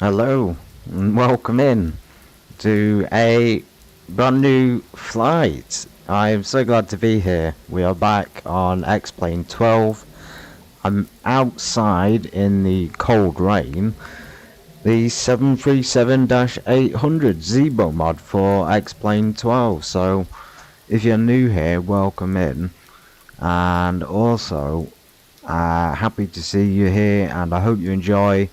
Hello and welcome in to a brand new flight. I am so glad to be here. We are back on X-Plane 12. I'm outside in the cold rain. The 737-800 Zibo mod for X-Plane 12. So if you're new here, welcome in. And also, happy to see you here, and I hope you enjoy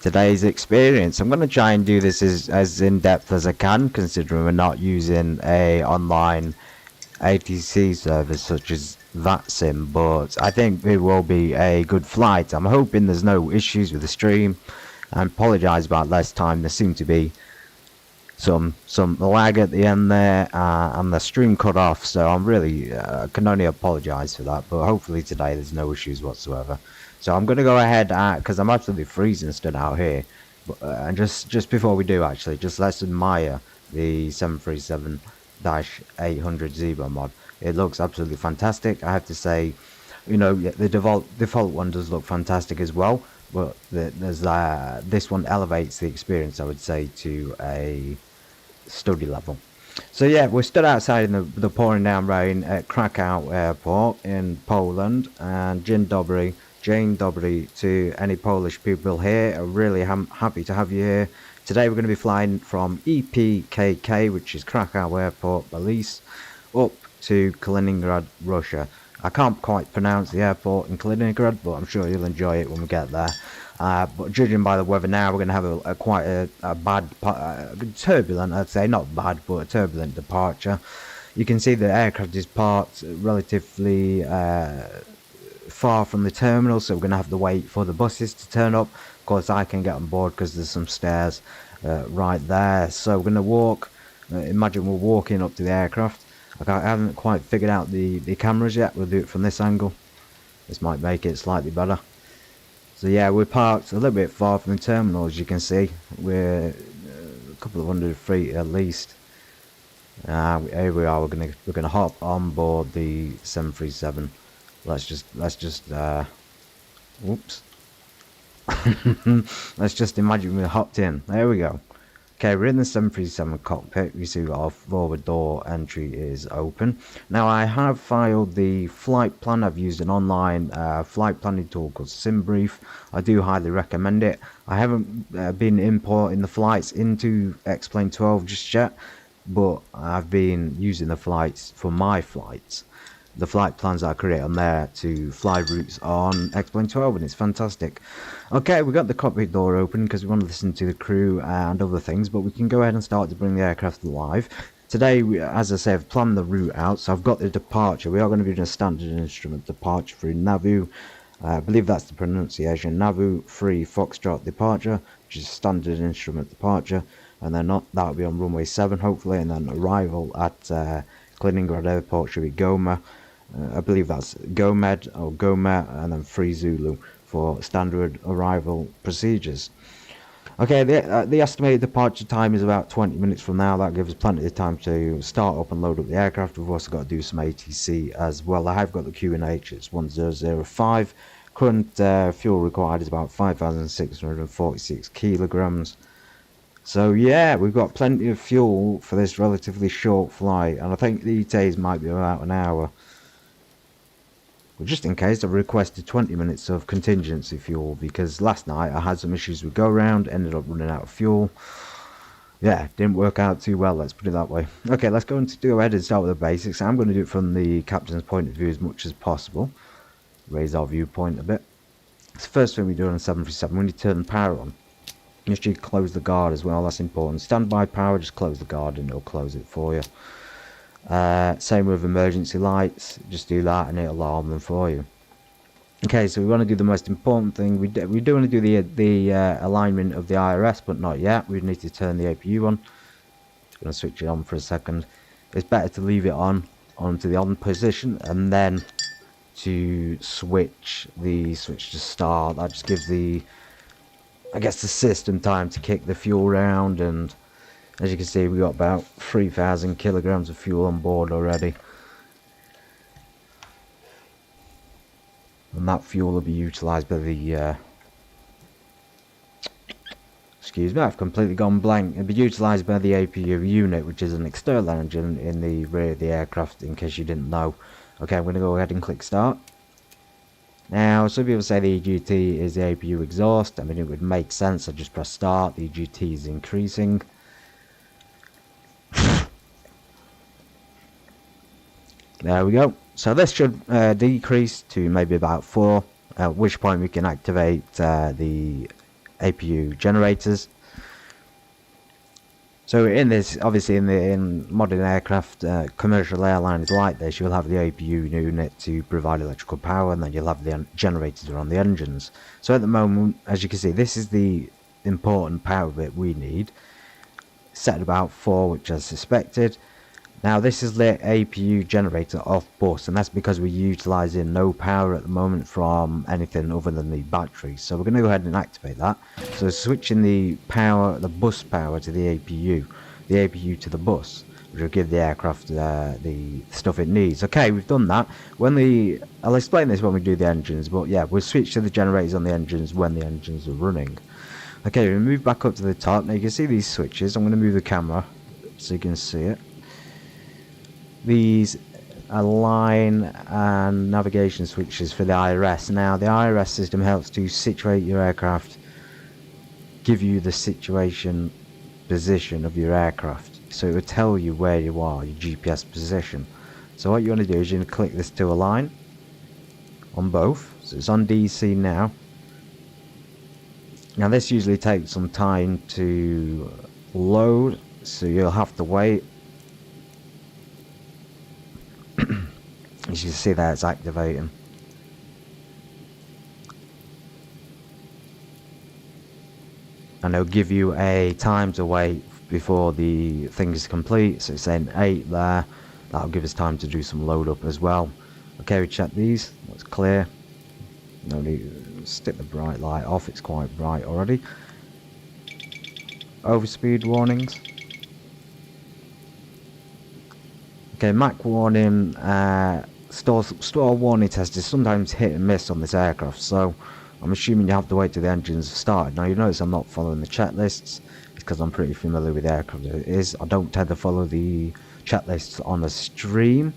today's experience. I'm going to try and do this as in-depth as I can, considering we're not using a online ATC service such as VATSIM, but I think it will be a good flight. I'm hoping there's no issues with the stream. I apologise about last time. There seemed to be some lag at the end there, and the stream cut off, so I'm really can only apologise for that, but hopefully today there's no issues whatsoever. So I'm going to go ahead, because I'm absolutely freezing stood out here, and just before we do, actually, just let's admire the 737-800 Zibo mod. It looks absolutely fantastic. I have to say, you know, the default one does look fantastic as well, but there's this one elevates the experience, I would say, to a study level. So yeah, we're stood outside in the pouring down rain at Krakow airport in Poland, and Jane Dobry to any Polish people here. I'm really happy to have you here. Today we're going to be flying from EPKK, which is Krakow airport, Balice, up to Kaliningrad, Russia. I can't quite pronounce the airport in Kaliningrad, but I'm sure you'll enjoy it when we get there. But judging by the weather now, we're going to have quite a bad, turbulent, I'd say, not bad, but a turbulent departure. You can see the aircraft is parked relatively far from the terminal, so we're going to have to wait for the buses to turn up. Of course, I can get on board because there's some stairs right there. So we're going to walk, imagine we're walking up to the aircraft. I haven't quite figured out the cameras yet. We'll do it from this angle. This might make it slightly better. So yeah, we're parked a little bit far from the terminal, as you can see. We're a couple of 100 feet at least. Here we are. We're gonna hop on board the 737. Let's just whoops. Let's just imagine we hopped in. There we go. Okay, we're in the 737 cockpit. You see our forward door entry is open. Now, I have filed the flight plan. I've used an online flight planning tool called SimBrief. I do highly recommend it. I haven't been importing the flights into X-Plane 12 just yet, but I've been using the flights for my flights. The flight plans I create on there to fly routes on X-Plane 12, and it's fantastic. Okay, we got the cockpit door open because we want to listen to the crew and other things, but we can go ahead and start to bring the aircraft alive. Today, as I say, I've planned the route out, so I've got the departure. We are going to be doing a standard instrument departure through Navu. I believe that's the pronunciation. Navu 3 Foxtrot departure, which is standard instrument departure, and then that'll be on runway 7 hopefully, and then arrival at Kaliningrad airport should be Goma. I believe that's Gomed or Goma, and then 3 Zulu for standard arrival procedures. Okay, the estimated departure time is about 20 minutes from now. That gives us plenty of time to start up and load up the aircraft. We've also got to do some ATC as well. I have got the QNH, it's 1005. Current fuel required is about 5,646 kilograms. So yeah, we've got plenty of fuel for this relatively short flight, and I think the ETAs might be about an hour. But just in case, I've requested 20 minutes of contingency fuel, because last night I had some issues with go round, ended up running out of fuel. Yeah, didn't work out too well, let's put it that way. Okay, let's go ahead and start with the basics. I'm going to do it from the captain's point of view as much as possible. Raise our viewpoint a bit. It's the first thing we do on a 737, when you turn the power on, you should close the guard as well, that's important. Standby power, just close the guard and it'll close it for you. Same with emergency lights, just do that and it'll alarm them for you. Okay, so we want to do the most important thing. We do want to do the alignment of the IRS, but not yet. We need to turn the APU on. Just going to switch it on for a second. It's better to leave it onto the on position, and then to switch to start. That just gives the, I guess, the system time to kick the fuel round, and as you can see, we got about 3,000 kilograms of fuel on board already. And that fuel will be utilised by the excuse me, I've completely gone blank. It'll be utilised by the APU unit, which is an external engine in the rear of the aircraft, in case you didn't know. Okay, I'm going to go ahead and click start. Now, some people say the EGT is the APU exhaust. I mean, it would make sense. I just press start, the EGT is increasing. There we go. So this should decrease to maybe about 4, at which point we can activate the APU generators. So in this, obviously in modern aircraft, commercial airlines like this, you'll have the APU unit to provide electrical power, and then you'll have the generators around the engines. So at the moment, as you can see, this is the important power bit we need. Set at about 4, which I suspected. Now this is the APU generator off bus, and that's because we're utilising no power at the moment from anything other than the battery. So we're going to go ahead and activate that. So switching the power, the bus power to the APU to the bus, which will give the aircraft the stuff it needs. Okay, we've done that. I'll explain this when we do the engines, but yeah, we'll switch to the generators on the engines when the engines are running. Okay, we move back up to the top. Now you can see these switches. I'm going to move the camera so you can see it. These are line and navigation switches for the IRS. Now the IRS system helps to situate your aircraft, give you the situation position of your aircraft, so it will tell you where you are, your GPS position. So what you want to do is you're going to click this to align on both. So it's on DC now. Now this usually takes some time to load, so you'll have to wait. As you see there, it's activating. And it'll give you a time to wait before the thing is complete. So it's saying 8 there. That'll give us time to do some load up as well. Okay, we check these. That's clear. No need to stick the bright light off. It's quite bright already. Overspeed warnings. Okay, Mach warning. Store warning test is sometimes hit and miss on this aircraft, so I'm assuming you have to wait till the engines have started. Now you notice I'm not following the checklists, because I'm pretty familiar with the aircraft as it is. I don't tend to follow the checklists on the stream.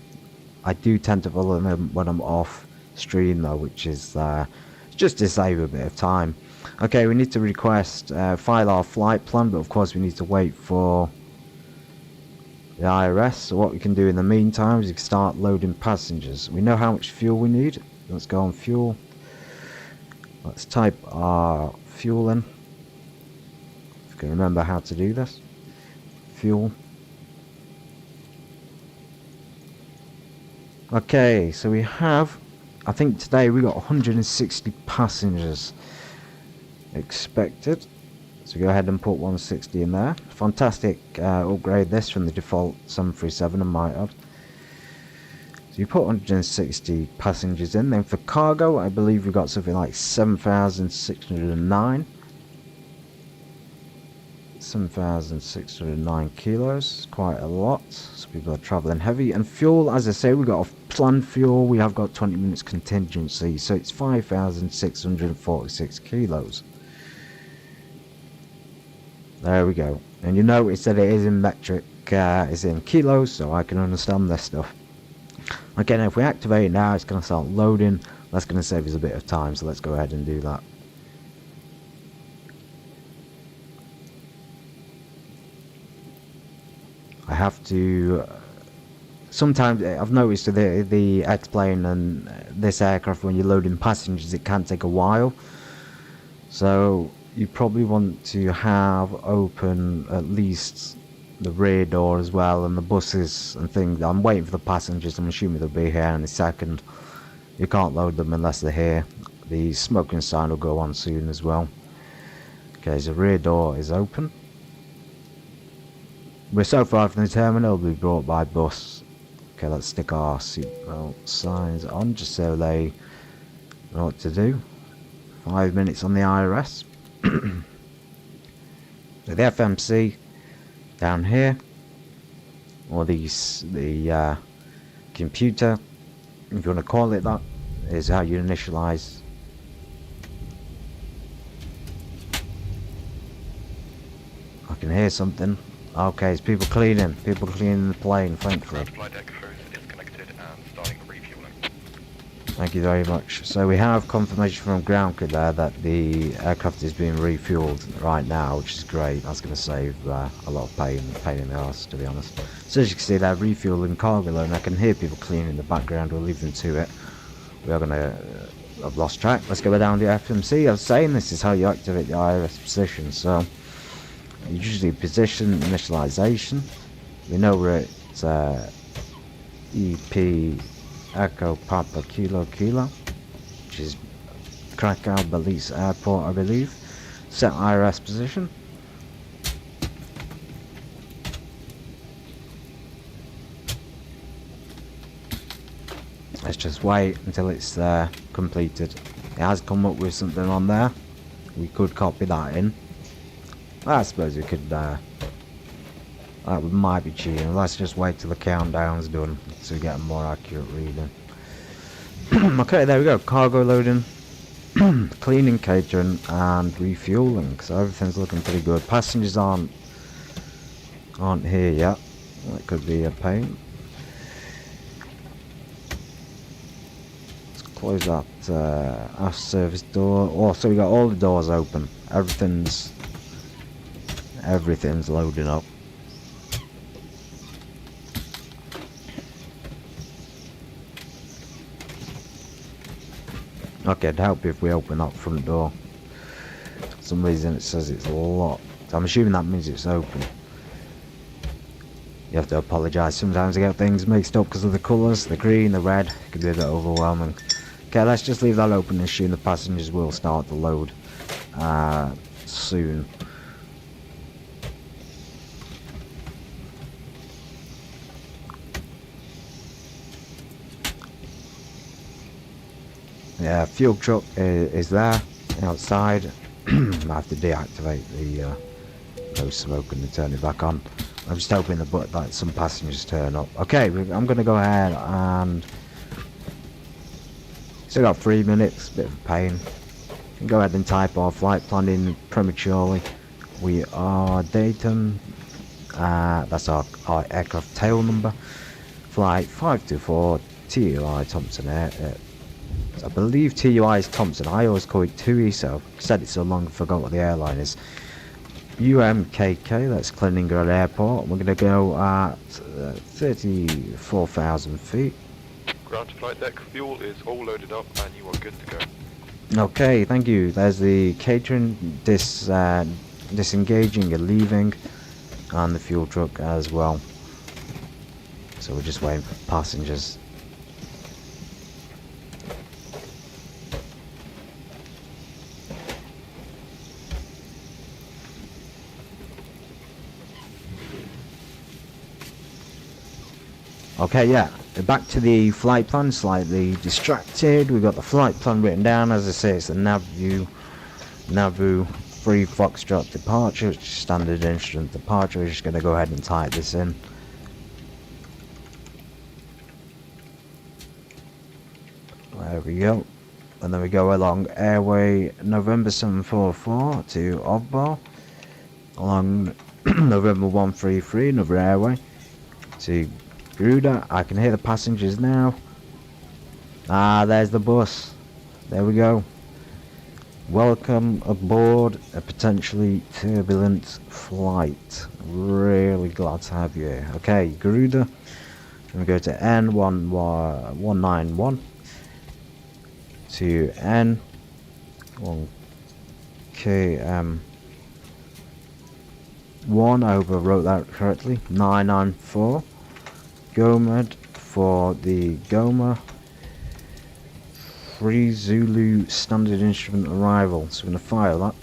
I do tend to follow them when I'm off stream though, which is just to save a bit of time. Okay, we need to request file our flight plan, but of course we need to wait for the IRS. So what we can do in the meantime is we can start loading passengers. We know how much fuel we need. Let's go on fuel. Let's type our fuel in. If you can remember how to do this. Fuel. Okay, so we have, I think today we got 160 passengers expected. So go ahead and put 160 in there. Fantastic upgrade this from the default 737, I might add. So you put 160 passengers in. Then for cargo, I believe we've got something like 7,609. 7,609 kilos. Quite a lot. So people are travelling heavy. And fuel, as I say, we've got a planned fuel. We have got 20 minutes contingency. So it's 5,646 kilos. There we go. And you notice that it is in metric, it's in kilos, so I can understand this stuff. Okay, now if we activate it now, it's going to start loading. That's going to save us a bit of time, so let's go ahead and do that. I have to... sometimes I've noticed that the X-plane and this aircraft, when you're loading passengers, it can take a while. So you probably want to have open at least the rear door as well, and the buses and things. I'm waiting for the passengers. I'm assuming they'll be here in a second. You can't load them unless they're here. The smoking sign will go on soon as well. Okay, so the rear door is open. We're so far from the terminal, we'll be brought by bus. Okay, let's stick our seatbelt signs on just so they know what to do. 5 minutes on the IRS. So the FMC down here, or the computer, if you want to call it that, is how you initialize. can hear something. Okay, it's people cleaning the plane, thankfully. Flight deck hose is connected and starting refueling. Thank you very much. So we have confirmation from ground crew there that the aircraft is being refueled right now, which is great. That's going to save a lot of pain in the arse, to be honest. So as you can see, they're refueling cargo, and I can hear people cleaning in the background. We'll leave them to it. We are going to... I've lost track. Let's go down the FMC. I was saying this is how you activate the IRS position. So usually position initialization. We know we're at EP Echo Papa Kilo Kilo, which is Krakow Balice Airport, I believe. Set IRS position. Let's just wait until it's completed. It has come up with something on there. We could copy that in. I suppose we could. That might be cheating. Let's just wait till the countdown's done so we get a more accurate reading. Okay, there we go. Cargo loading, cleaning, catering, and refueling. So everything's looking pretty good. Passengers aren't here yet. That could be a pain. Close that aft service door. Oh, so we got all the doors open. Everything's loading up. Okay, it'd help if we open that front door. For some reason it says it's locked. I'm assuming that means it's open. You have to apologise. Sometimes I get things mixed up because of the colours, the green, the red. It can be a bit overwhelming. Okay, let's just leave that open and assume the passengers will start to load soon. Yeah, fuel truck is there outside. I have to deactivate the no smoke and turn it back on. I'm just hoping that some passengers turn up. Okay, I'm going to go ahead and... Still got 3 minutes, bit of a pain. Go ahead and type our flight plan in prematurely. We are datum, that's our aircraft tail number. Flight 524 TUI Thompson Air. I believe TUI is Thompson. I always call it TUI, so I said it so long I forgot what the airline is. UMKK, that's Kaliningrad Airport. We're going to go at 34,000 feet. Ground to flight deck, fuel is all loaded up and you are good to go. Okay, thank you. There's the catering disengaging and leaving, and the fuel truck as well. So we're just waiting for passengers. Okay, yeah, back to the flight plan, slightly distracted. We've got the flight plan written down. As I say, it's the Navu 3 Foxtrot departure, which is standard instrument departure. We're just going to go ahead and type this in. There we go. And then we go along airway November 744 to Ovbal. Along November 133, another airway to Gruda. I can hear the passengers now. Ah, there's the bus. There we go. Welcome aboard a potentially turbulent flight. Really glad to have you here. Okay, Gruda. We go to N191 to N1KM1. I hope I wrote that correctly. 994. Gomed for the Goma. 3 Zulu standard instrument arrival. So we're going to file that.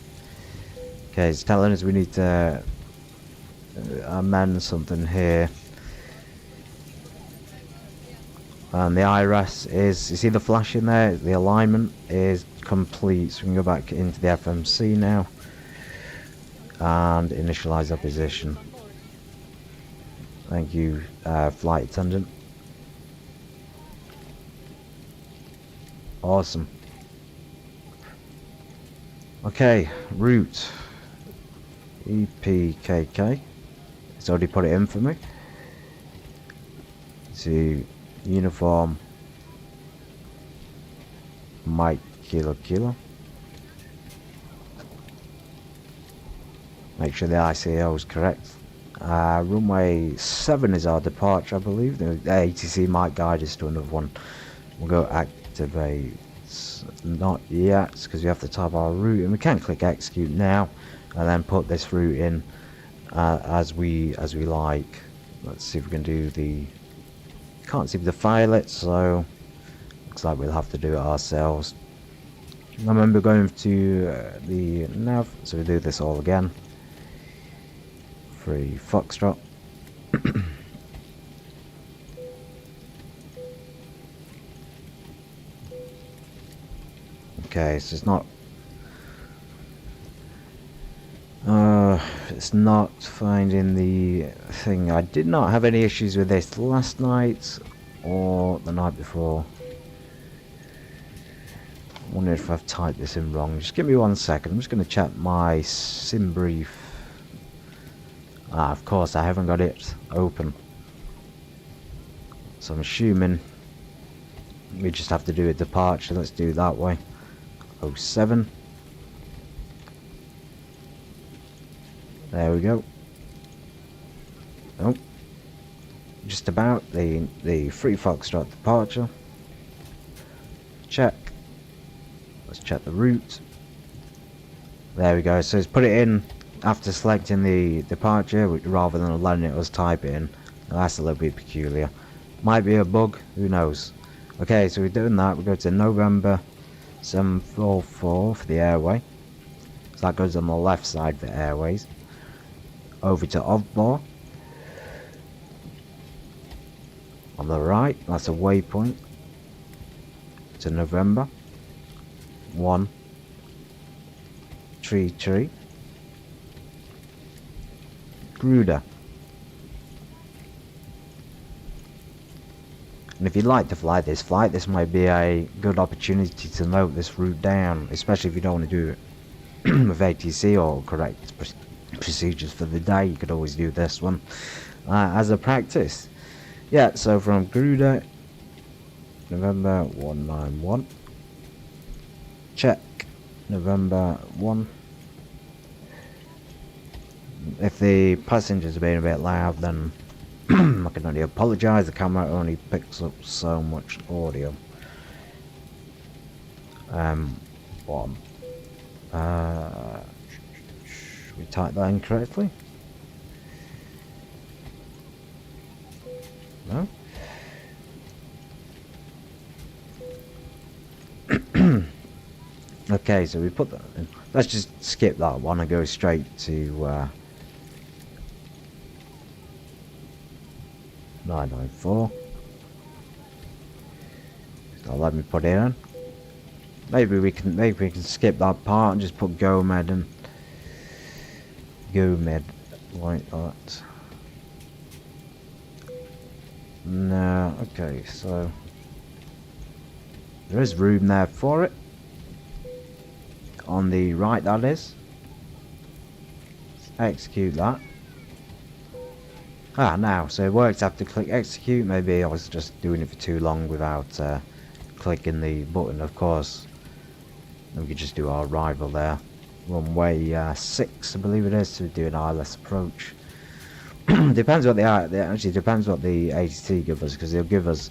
Okay, it's telling us we need to amend something here. And the IRS is, you see the flash in there? The alignment is complete. So we can go back into the FMC now and initialize our position. Thank you, flight attendant. Awesome. EPKK. It's already put it in for me. To uniform Mike Kilo Kilo. Make sure the ICO is correct. Runway 7 is our departure, I believe. The ATC might guide us to another one. We'll go activate. Not yet, because we have to type our route, and we can click execute now, and then put this route in as we like. Let's see if we can do the. Can't seem to file it, so looks like we'll have to do it ourselves. I remember going to the nav, so we do this all again. 3 Foxtrot. Okay, so it's not finding the thing. I did not have any issues with this last night or the night before. I wonder if I've typed this in wrong. Just give me 1 second. I'm just going to check my sim brief. Of course I haven't got it open, so I'm assuming we just have to do a departure. Let's do it that way. 07. There we go. Oh, just about the 3 Foxtrot departure. Check. Let's check the route. There we go. So it's put it in after selecting the departure, rather than letting it us type it in. That's a little bit peculiar. Might be a bug, who knows. Okay, so we're doing that. We go to November 744 for the airway. So that goes on the left side for airways. Over to Ovbor. On the right, that's a waypoint. To November 1 Tree Gruda. And if you'd like to fly this flight, this might be a good opportunity to note this route down, especially if you don't want to do it with ATC or correct procedures for the day. You could always do this one as a practice. Yeah, so from Gruda, November 191. Check November 1. If the passengers are being a bit loud, then I can only apologise. The camera only picks up so much audio. 1. Should we type that in correctly? No? Okay, so we put that in. Let's just skip that one and go straight to 994. So let me put it in. Maybe we can skip that part and just put GoMed and GoMed like that. No, okay, so there is room there for it. On the right, that is. Let's execute that. Now, so it works after click execute. Maybe I was just doing it for too long without clicking the button, of course. And we could just do our arrival there. Runway 6, I believe it is, to do an ILS approach. Depends what actually depends what the ATC give us, because they'll give us,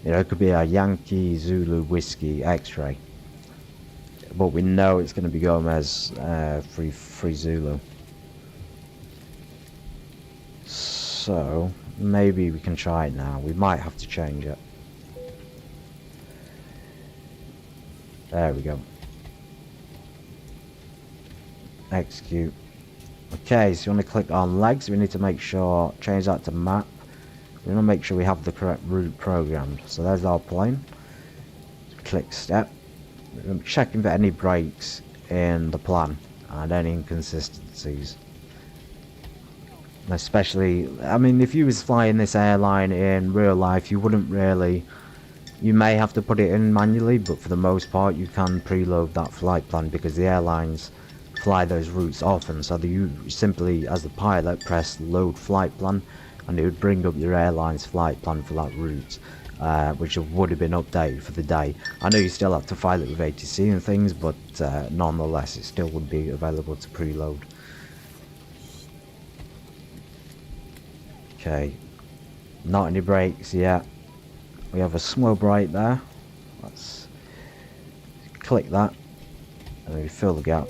it could be a Yankee Zulu Whiskey X-ray, but we know it's going to be Gomez free Zulu. So maybe we can try it now. We might have to change it. There we go. Execute. Okay, so you want to click on legs. We need to make sure, change that to map. We want to make sure we have the correct route programmed. So there's our plane. Click step. We're checking for any breaks in the plan and any inconsistencies. Especially, I mean, if you was flying this airline in real life, you wouldn't really, you may have to put it in manually, but for the most part you can preload that flight plan, because the airlines fly those routes often, so that you simply, as the pilot, press load flight plan, and it would bring up your airline's flight plan for that route, which would have been updated for the day. I know you still have to file it with ATC and things, but nonetheless it still would be available to preload. Okay, not any brakes yet. We have a small brake there. Let's click that and we fill the gap.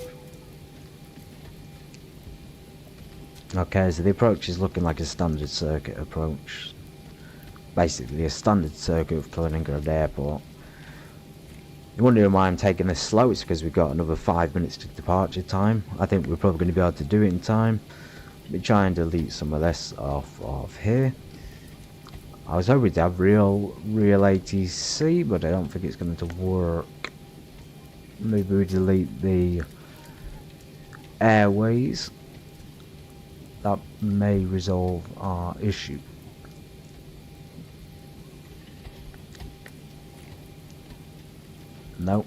Okay, so the approach is looking like a standard circuit approach. Basically a standard circuit of Kaliningrad Airport. You're wondering why I'm taking this slow. It's because we've got another 5 minutes to departure time. I think we're probably going to be able to do it in time. Let me try and delete some of this off of here. I was hoping to have real ATC, but I don't think it's going to work. Maybe we delete the airways. That may resolve our issue. Nope.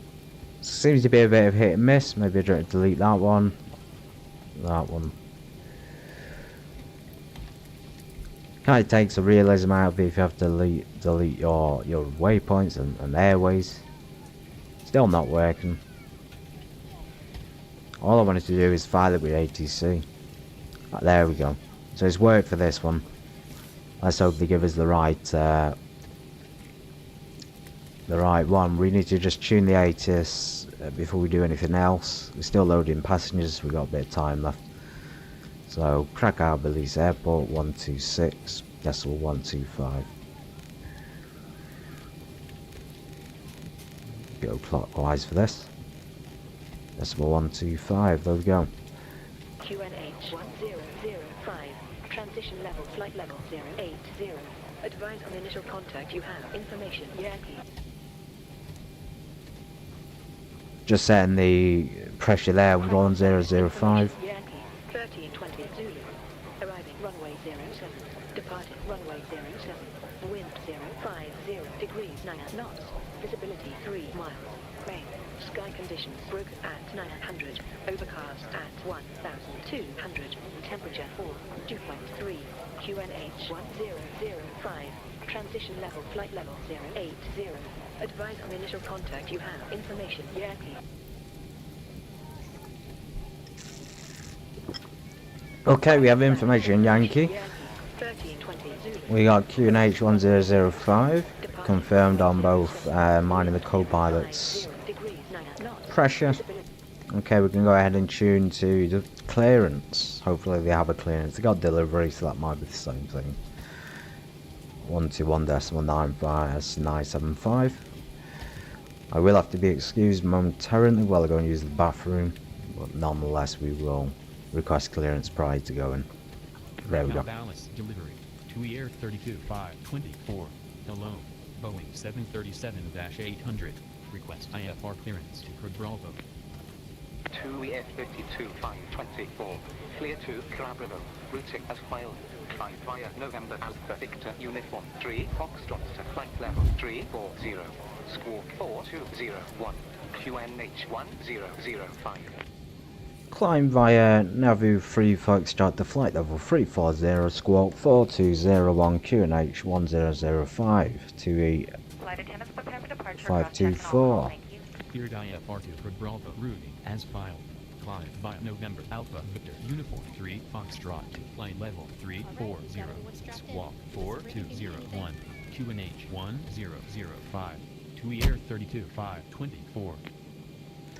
Seems to be a bit of hit and miss. Maybe I don't delete that one. That one. Kind of takes the realism out of it if you have to delete your waypoints and airways. Still not working. All I wanted to do is file it with ATC. Oh, there we go. So it's worked for this one. Let's hope they give us the right one. We need to just tune the ATIS before we do anything else. We're still loading passengers. We've got a bit of time left. So Krakow Balice Airport 126 decimal 125. Go clockwise for this. Decimal 125. There we go. QNH 1005. Transition level flight level 080. Advise on initial contact you have. Information Yankee. Just setting the pressure there, 1005. Yankee 1320 Zulu. Arriving runway 07. Departing runway 07. Wind 050 degrees 9 knots. Visibility 3 miles. Rain. Sky conditions broken at 900. Overcast at 1200. Temperature 4. Dew point 3. QNH 1005. Transition level flight level 080. Advise on initial contact you have. Information Yankee. Okay, we have information Yankee. 1320 Zulu. We got QNH 1005 confirmed on both mine and the co-pilot's pressure. Okay, we can go ahead and tune to the clearance. Hopefully they have a clearance. They got delivery, so that might be the same thing. 121.95, that's 975. I will have to be excused momentarily while I go and use the bathroom, but nonetheless we will request clearance prior to going. There we go. Balice delivery. TUI Air 32524. Hello. Boeing 737-800. Request IFR clearance to Khrabrovo. TUI Air 32524. Clear to Khrabrovo. Routing as filed. Flight via November Alpha Victor Uniform 3 Foxtrot to flight level 340. Squawk 4201. QNH 1005. Climb via Navu 3 Foxtrot to flight level 340, squawk 4201 QNH 1005 TUI Flight attendants prepare for departure. 524. Thank you. Cleared IFR to Khrabrovo routing as filed. Climb via November Alpha Victor Uniform 3 Foxtrot to flight level 340. Squawk 4201 QNH 1005 TUI Air 32524.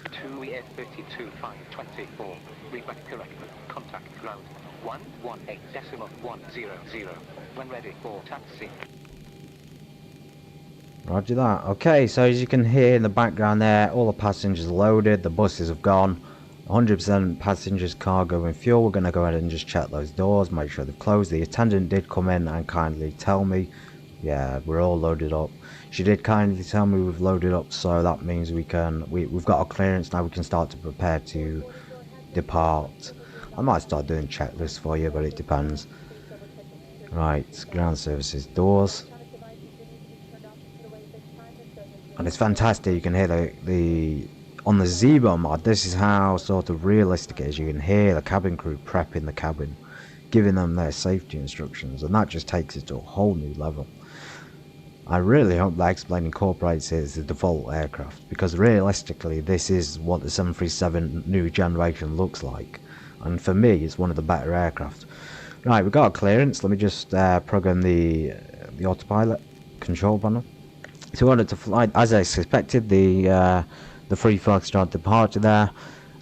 TUI Air 32524. Read back correct. Contact ground 118.100. When ready for taxi. Roger that. Okay, so as you can hear in the background there, all the passengers are loaded, the buses have gone, 100% passengers, cargo and fuel. We're going to go ahead and just check those doors, make sure they're closed. The attendant did come in and kindly tell me, yeah, we're all loaded up. She did kindly tell me we've loaded up, so that means we've got our clearance now. We can start to prepare to depart. I might start doing checklists for you, but it depends. Right, ground services doors. And it's fantastic, you can hear the On the Zibo mod, this is how sort of realistic it is. You can hear the cabin crew prepping the cabin, giving them their safety instructions, and that just takes it to a whole new level. I really hope that X-Plane incorporates it as the default aircraft, because realistically this is what the 737 new generation looks like, and for me it's one of the better aircraft. Right, we got a clearance. Let me just program the autopilot control panel. So in order to fly, as I suspected, the free Foxtrot departure there,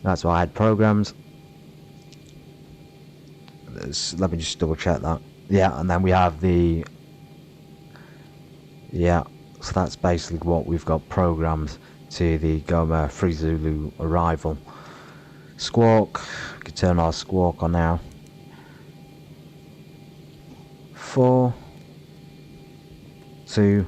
that's what I had programmed. Let me just double check that. Yeah, and then we have the, yeah, so that's basically what we've got programmed to the Goma Free Zulu arrival. Squawk, we can turn our squawk on now. 4, 2,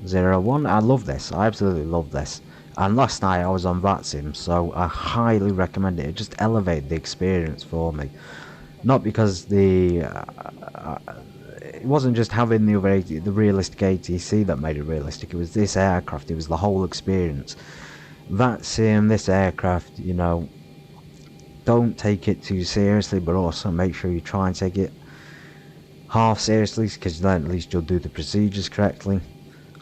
0, 1. I love this. I absolutely love this. And last night I was on VATSIM, so I highly recommend it. It just elevated the experience for me. Not because the it wasn't just having the realistic ATC that made it realistic. It was this aircraft. It was the whole experience. VATSIM, this aircraft, you know, don't take it too seriously, but also make sure you try and take it half seriously, because then at least you'll do the procedures correctly.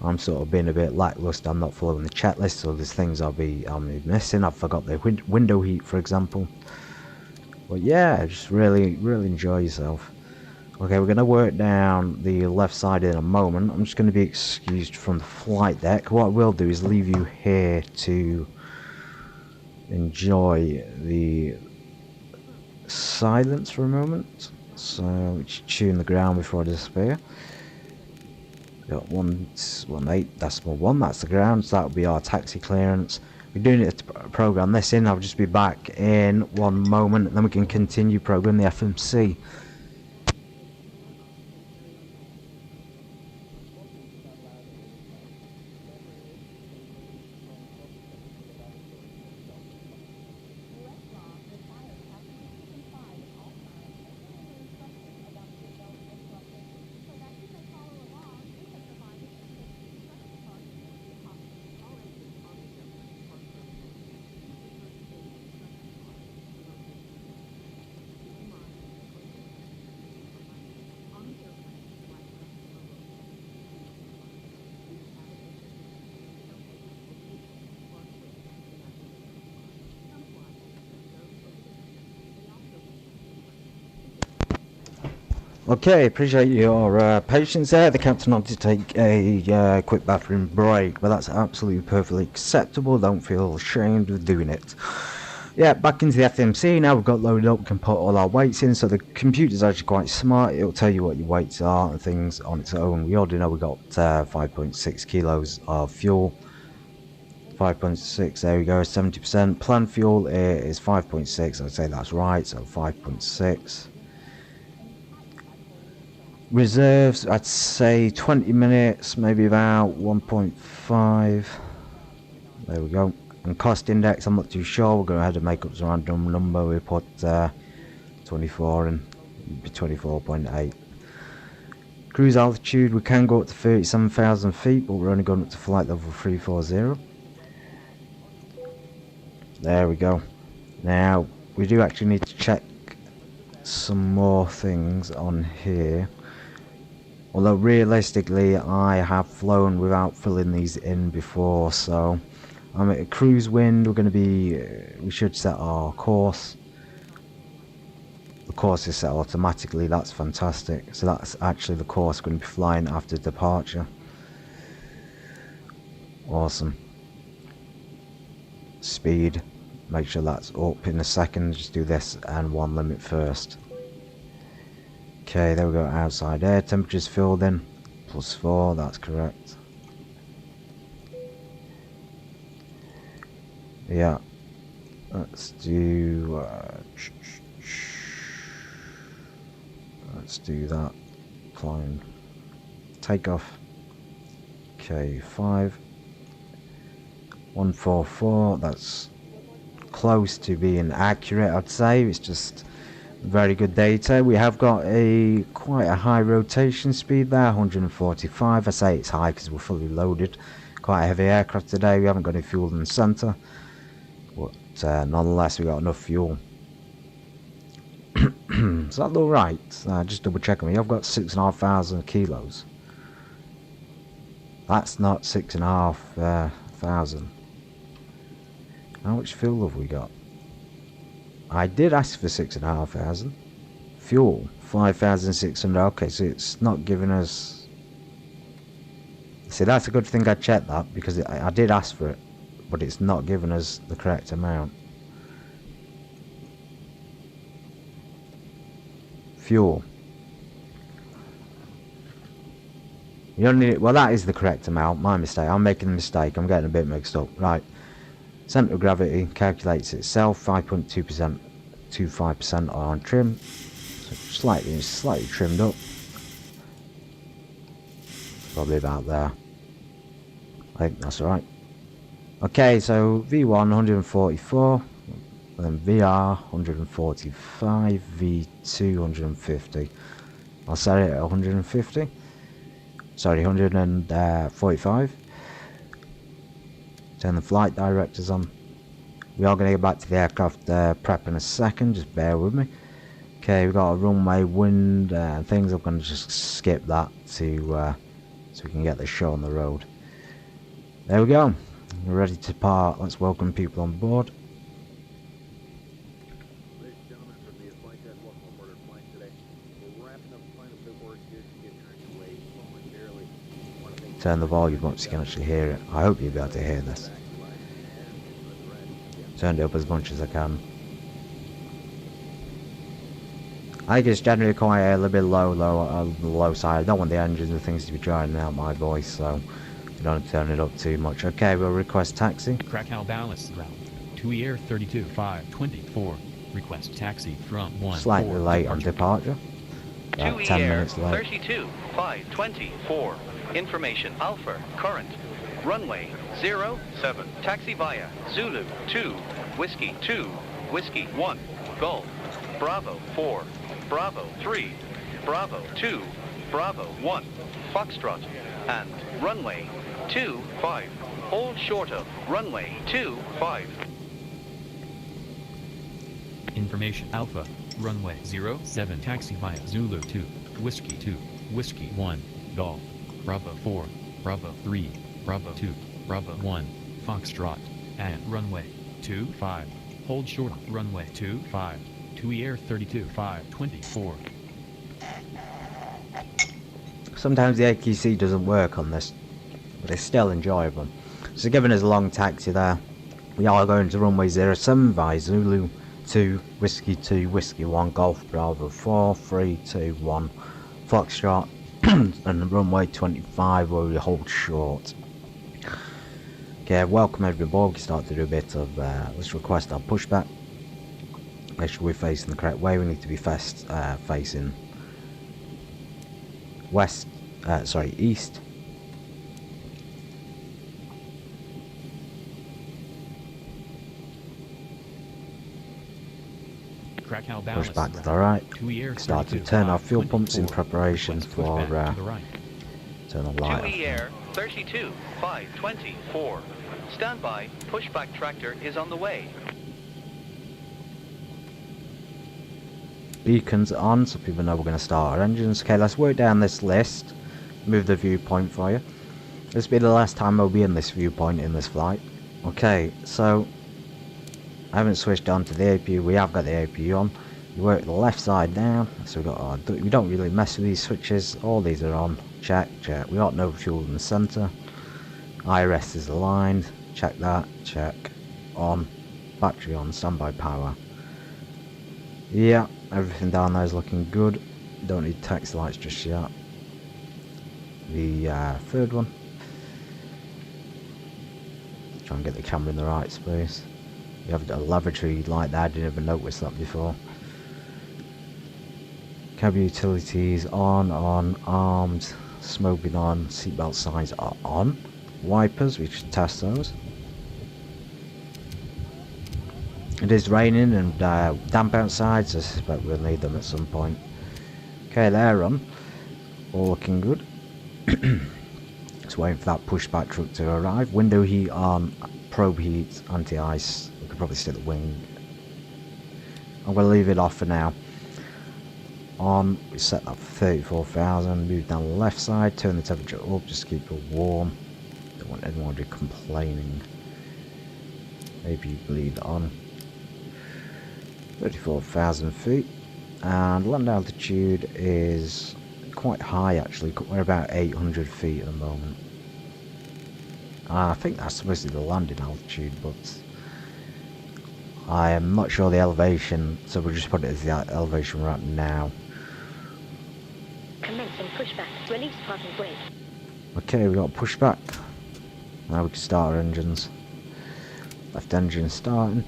I'm sort of being a bit lackluster. I'm not following the checklist, so there's things I'll be missing. I forgot the window heat, for example. But yeah, just really enjoy yourself. Okay, we're going to work down the left side in a moment. I'm just going to be excused from the flight deck. What I will do is leave you here to enjoy the silence for a moment. So tune the ground before I disappear. Got 118.1, that's the ground, so that'll be our taxi clearance. We're doing it to program this in. I'll just be back in one moment, and then we can continue programming the FMC. Okay, appreciate your patience there. The captain had to take a quick bathroom break, but that's absolutely perfectly acceptable. Don't feel ashamed of doing it. Yeah, back into the FMC now. We've got loaded up. We can put all our weights in. So the computer's actually quite smart. It'll tell you what your weights are and things on its own. We already know we got 5.6 kilos of fuel. 5.6, there we go, 70%. Planned fuel is 5.6. I'd say that's right. So 5.6. Reserves, I'd say 20 minutes, maybe about 1.5. There we go. And cost index, I'm not too sure. We're going to have to make up some random number. We put 24 and 24.8. Cruise altitude, we can go up to 37,000 feet, but we're only going up to flight level 340. There we go. Now, we do actually need to check some more things on here. Although realistically I have flown without filling these in before, so I'm at a cruise wind. We're going to be, we should set our course. The course is set automatically, that's fantastic. So that's actually the course we're going to be flying after departure. Awesome. Speed, make sure that's up in a second. Just do this and one limit first. Okay, there we go. Outside air temperature's filled in. +4, that's correct. Yeah. Let's do that. Climb. Takeoff. Okay, 5. 144, that's close to being accurate, I'd say. It's just very good data. We have got quite a high rotation speed there, 145. I say it's high because we're fully loaded. quite a heavy aircraft today. We haven't got any fuel in the centre, but nonetheless we got enough fuel. Does that look right? Just double checking me. I've got 6,500 kilos. That's not 6,500. How much fuel have we got? I did ask for 6,500. Fuel 5,600. Okay, so it's not giving us. See, that's a good thing I checked that, because I did ask for it, but it's not giving us the correct amount. Fuel. You don't need it. Well, that is the correct amount. My mistake. I'm making a mistake. I'm getting a bit mixed up. Right. Centre of gravity calculates itself. 5.2%, 25% on trim. So slightly trimmed up. Probably about there. I think that's alright. Okay, so V1 144. Then VR 145, V2 150. I'll set it at 150. Sorry, 145. Turn the flight directors on. We are going to get back to the aircraft prep in a second, just bear with me. Okay, we've got a runway, wind, things. I'm going to just skip that to so we can get the show on the road. There we go. We're ready to depart. Let's welcome people on board. Turn the volume up so you can actually hear it. I hope you'll be able to hear this. Turned it up as much as I can. I think it's generally quite a little bit low on the low side. I don't want the engines and things to be drowning out my voice, so you don't turn it up too much. Okay, we'll request taxi. Krakow Balice ground. TUI Air 32 524. Request taxi from 1. Slightly late on departure. About TUI 10 Air minutes late. 32 524. Information Alpha current. Runway 07. Taxi via Zulu 2 Whiskey 2 Whiskey 1 Golf Bravo 4 Bravo 3 Bravo 2 Bravo 1 Foxtrot and runway 25. Hold short of runway 25. Information Alpha. Runway 07. Taxi via Zulu 2 Whiskey 2 Whiskey 1 Golf Bravo 4 Bravo 3 Bravo 2 Bravo 1 Foxtrot and runway 25. Hold short runway 25. TUI Air 32 524. Sometimes the ATC doesn't work on this, but it's still enjoyable. So giving us a long taxi there. We are going to runway 07 via Zulu 2 Whiskey 2 Whiskey 1 Golf Bravo 4 3 2 1 Foxtrot and runway 25 where we hold short. Okay, welcome everybody. We can start to do a bit of let's request our pushback. Make sure we're facing the correct way. We need to be facing west, east. Krakow Push Balice back to the ground. right. TUI Air Start to 32 turn our fuel pumps in 524. preparation Request for pushback to the right. turn the light TUI off. Air 32 524. Standby. Pushback tractor is on the way. Beacons on, so people know we're going to start our engines. Okay, let's work down this list. Move the viewpoint for you. This will be the last time I'll be in this viewpoint in this flight. Okay, so I haven't switched on to the APU. We have got the APU on. You work the left side down, so we don't really mess with these switches. All these are on. Check, check. We got no fuel in the centre. IRS is aligned. Check that. Check. On. Battery on. Standby power. Yeah, everything down there is looking good. Don't need taxi lights just yet. The third one. Try and get the camera in the right space. You have a lavatory light there. I didn't even notice that before. Cabin utilities on, armed, smoking on, seatbelt signs are on. Wipers, we should test those. It is raining and damp outside, so I suspect we'll need them at some point. Okay, they're on. All looking good. So just waiting for that pushback truck to arrive. Window heat on, probe heat, anti-ice. We could probably stick the wing. I'm going to leave it off for now. On, we set that for 34,000, move down the left side, turn the temperature up just to keep it warm. Don't want anyone to be complaining. Maybe bleed on. 34,000 feet. And land altitude is quite high actually, we're about 800 feet at the moment. I think that's supposed to be the landing altitude, but I am not sure the elevation, so we'll just put it as the elevation we're at now. Commencing pushback. Release parking brake. Okay, we got pushback. Now we can start our engines. Left engine starting.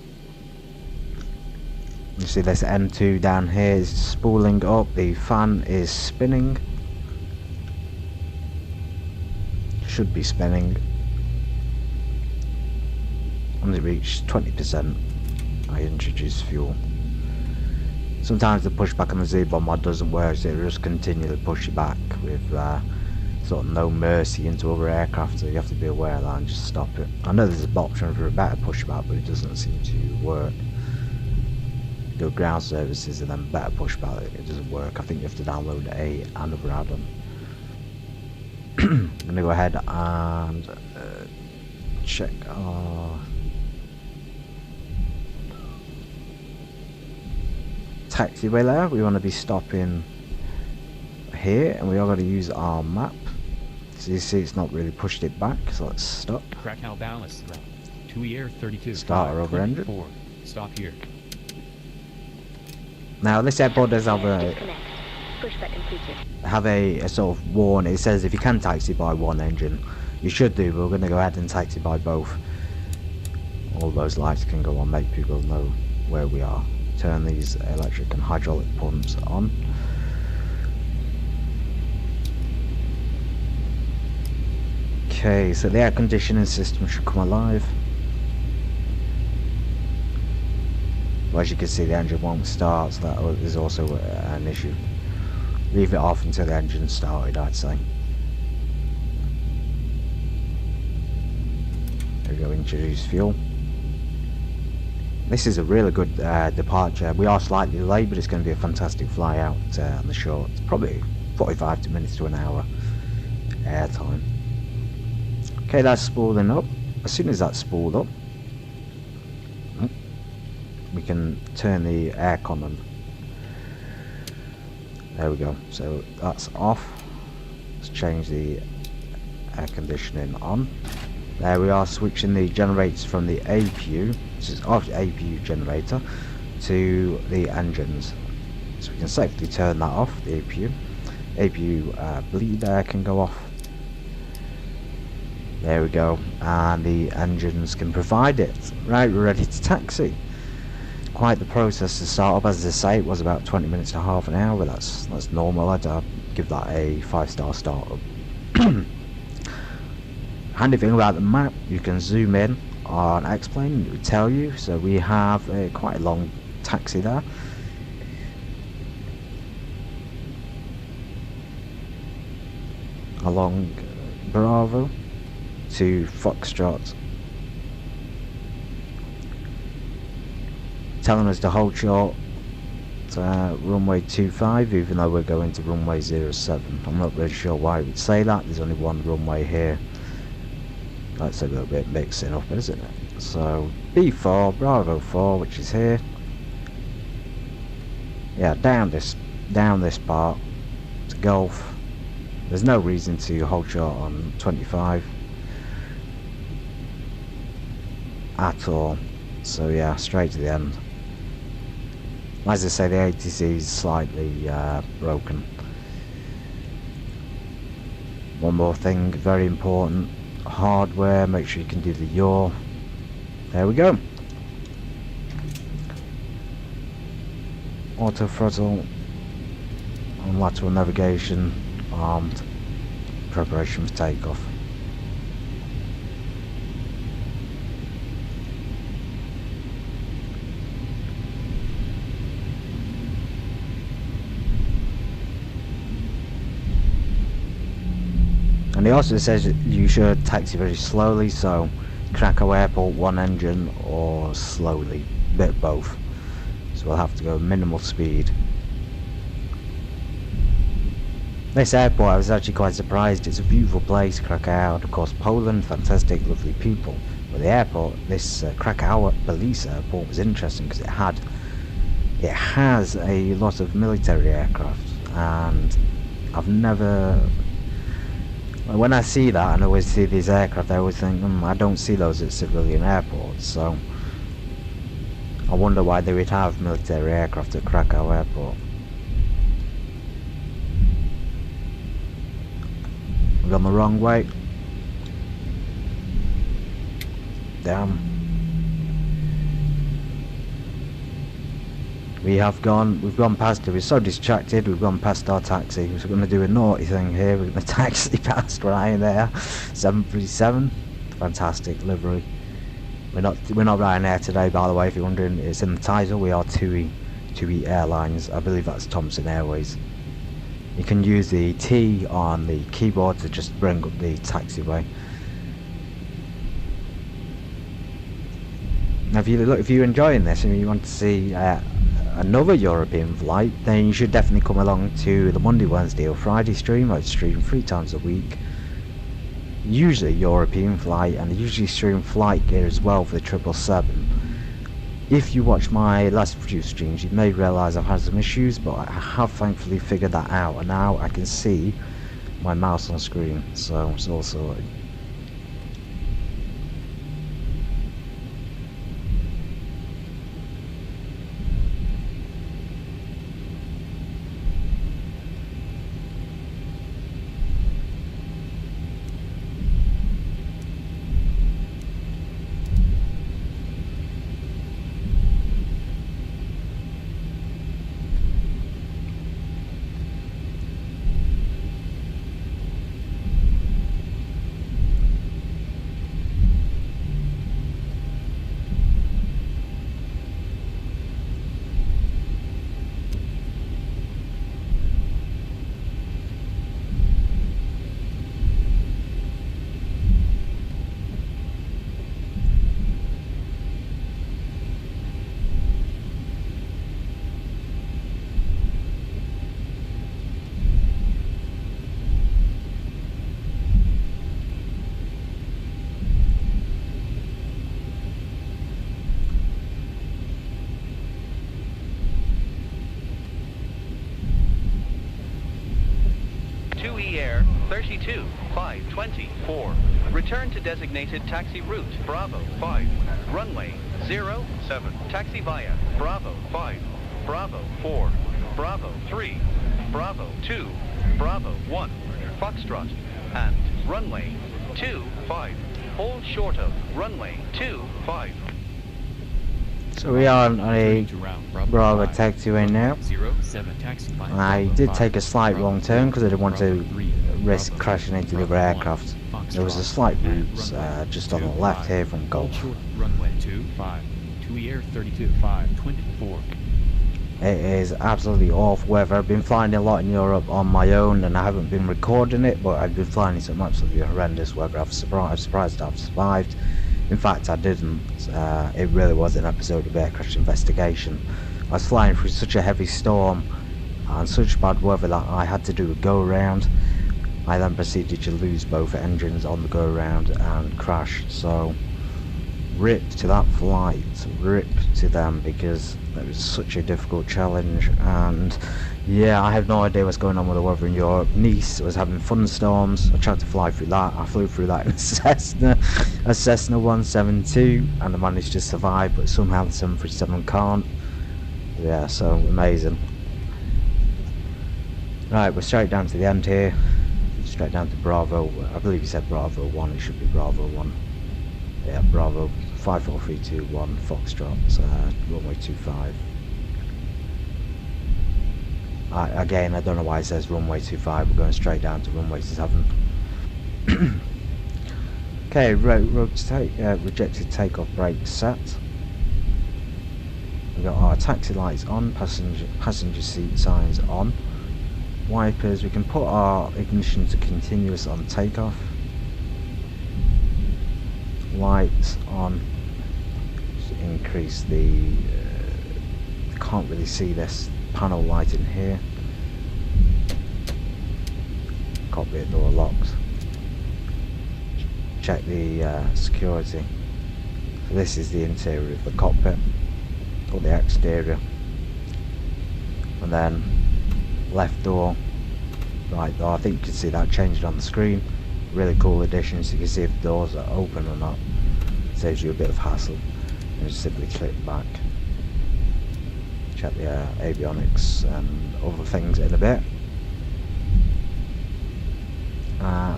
You see this M2 down here is spooling up, the fan is spinning. Should be spinning. Once it reached 20%, I introduce fuel. Sometimes the pushback on the Zibo mod doesn't work, so it'll just continually push it back with sort of no mercy into other aircraft, so you have to be aware of that and just stop it. I know there's an option for a better pushback, but it doesn't seem to work. Go ground services and then better pushback, it doesn't work. I think you have to download another add-on. I'm going to go ahead and check our taxiway there. We want to be stopping here, and we are going to use our map. So you see it's not really pushed it back, so let's stop. Krakow Balice route. TUI Air 32. Start our other engine. 4. Stop here. Now this airport does have Disconnect. Pushback completed. a sort of warning. It says if you can taxi by one engine, you should do, but we're going to go ahead and taxi by both. All those lights can go on, make people know where we are. Turn these electric and hydraulic pumps on. Okay, so the air conditioning system should come alive. Well, as you can see, the engine won't start, so that is also an issue. Leave it off until the engine started, I'd say. There we go, introduce fuel. This is a really good departure. We are slightly late, but it's going to be a fantastic fly out on the short. It's probably 45 minutes to an hour air time. Okay, that's spooling up. As soon as that's spooled up, we can turn the aircon on. There we go. So that's off. Let's change the air conditioning on. There we are, switching the generators from the APU, which is off the APU generator, to the engines. So we can safely turn that off, the APU. APU bleed air can go off. There we go, and the engines can provide it. Right, we're ready to taxi. Quite the process to start up. As I say, it was about 20 minutes to half an hour, but that's normal. I'd give that a 5-star startup. Handy thing about the map, you can zoom in on X-Plane and it will tell you. So we have quite a long taxi there. Along Bravo to Foxtrot, telling us to hold short runway 25, even though we're going to runway 07. I'm not really sure why it would say that. There's only one runway here. That's a little bit mixing up, isn't it? So B4, Bravo 4, which is here. Yeah, down this part to Golf. There's no reason to hold short on 25 at all. So yeah, straight to the end. As I say, the ATC is slightly broken. One more thing, very important, hardware, make sure you can do the yaw. There we go. Auto throttle on lateral navigation, armed, preparation for takeoff. And it also says that you should taxi very slowly, so Krakow Airport, one engine, or slowly, bit of both. So we'll have to go minimal speed. This airport, I was actually quite surprised. It's a beautiful place, Krakow. Of course, Poland, fantastic, lovely people. But the airport, this Krakow Balice airport, was interesting because it has a lot of military aircraft, and I've never. When I see that and I always see these aircraft, I always think, I don't see those at civilian airports. So I wonder why they would have military aircraft at Krakow Airport. We've gone the wrong way. Damn. We've gone past it. We're so distracted, we've gone past our taxi. We're going to do a naughty thing here. We're going to taxi past right there. 737. Fantastic livery. We're not Ryanair today, by the way, if you're wondering. It's in the title. We are TUI Airlines. I believe that's Thomson Airways. You can use the T on the keyboard to just bring up the taxiway. Now, if you're enjoying this and you want to see another European flight, then you should definitely come along to the Monday, Wednesday or Friday stream. I stream 3 times a week. Usually European flight, and I usually stream flight gear as well for the 777. If you watch my last few streams, you may realise I've had some issues, but I have thankfully figured that out, and now I can see my mouse on screen, so it's all sorted. TUI Air 32 524. Return to designated taxi route Bravo 5. Runway 07. Taxi via Bravo 5, Bravo 4, Bravo 3, Bravo 2, Bravo 1, Foxtrot, and runway 25. Hold short of runway 25. So we are on a Bravo taxiway now. 07 taxi line. I did take a slight wrong turn because I didn't want to risk crashing into the other aircraft. There was a slight route just on the left here from Golf. Runway 25. TUI Air 32 524. It is absolutely awful weather. I've been flying a lot in Europe on my own and I haven't been recording it, but I've been flying in some absolutely horrendous weather. I'm surprised I've survived. In fact, I didn't. It really was an episode of Air Crash Investigation. I was flying through such a heavy storm and such bad weather that I had to do a go-around. I then proceeded to lose both engines on the go-around and crash. So, rip to that flight, rip to them, because it was such a difficult challenge. And yeah, I have no idea what's going on with the weather in Europe. Nice was having thunderstorms. I tried to fly through that. I flew through that in a Cessna 172, and I managed to survive, but somehow the 737 can't. Yeah, so amazing. Right, we're straight down to the end here. Straight down to Bravo. I believe he said Bravo 1. It should be Bravo 1. Yeah, Bravo 54321 Foxtrot, runway 25. Again, I don't know why it says runway 25. We're going straight down to runway 7. Okay, rejected takeoff brake set. We've got our taxi lights on, passenger seat signs on. wipers. We can put our ignition to continuous on takeoff. Lights on. Just increase the. Can't really see this panel light in here. Cockpit door locked. Check the security. So this is the interior of the cockpit, or the exterior. And then left door, right door. I think you can see that changed on the screen. Really cool addition, so you can see if the doors are open or not. Saves you a bit of hassle. And just simply click back. Check the avionics and other things in a bit.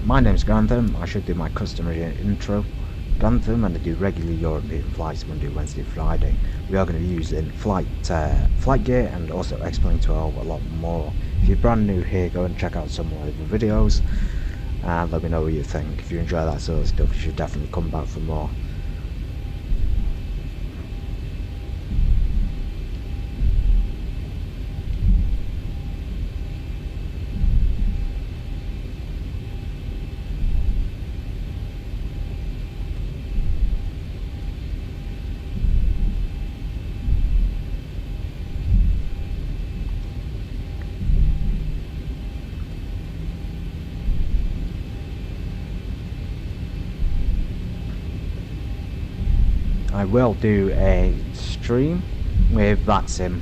My name's Grantham. I should do my customary intro. Grantham, and I do regular European flights Monday, Wednesday, Friday. We are going to be using flight gear and also X-Plane 12 a lot more. If you're brand new here, go and check out some of my other videos and let me know what you think. If you enjoy that sort of stuff, you should definitely come back for more. I will do a stream with that sim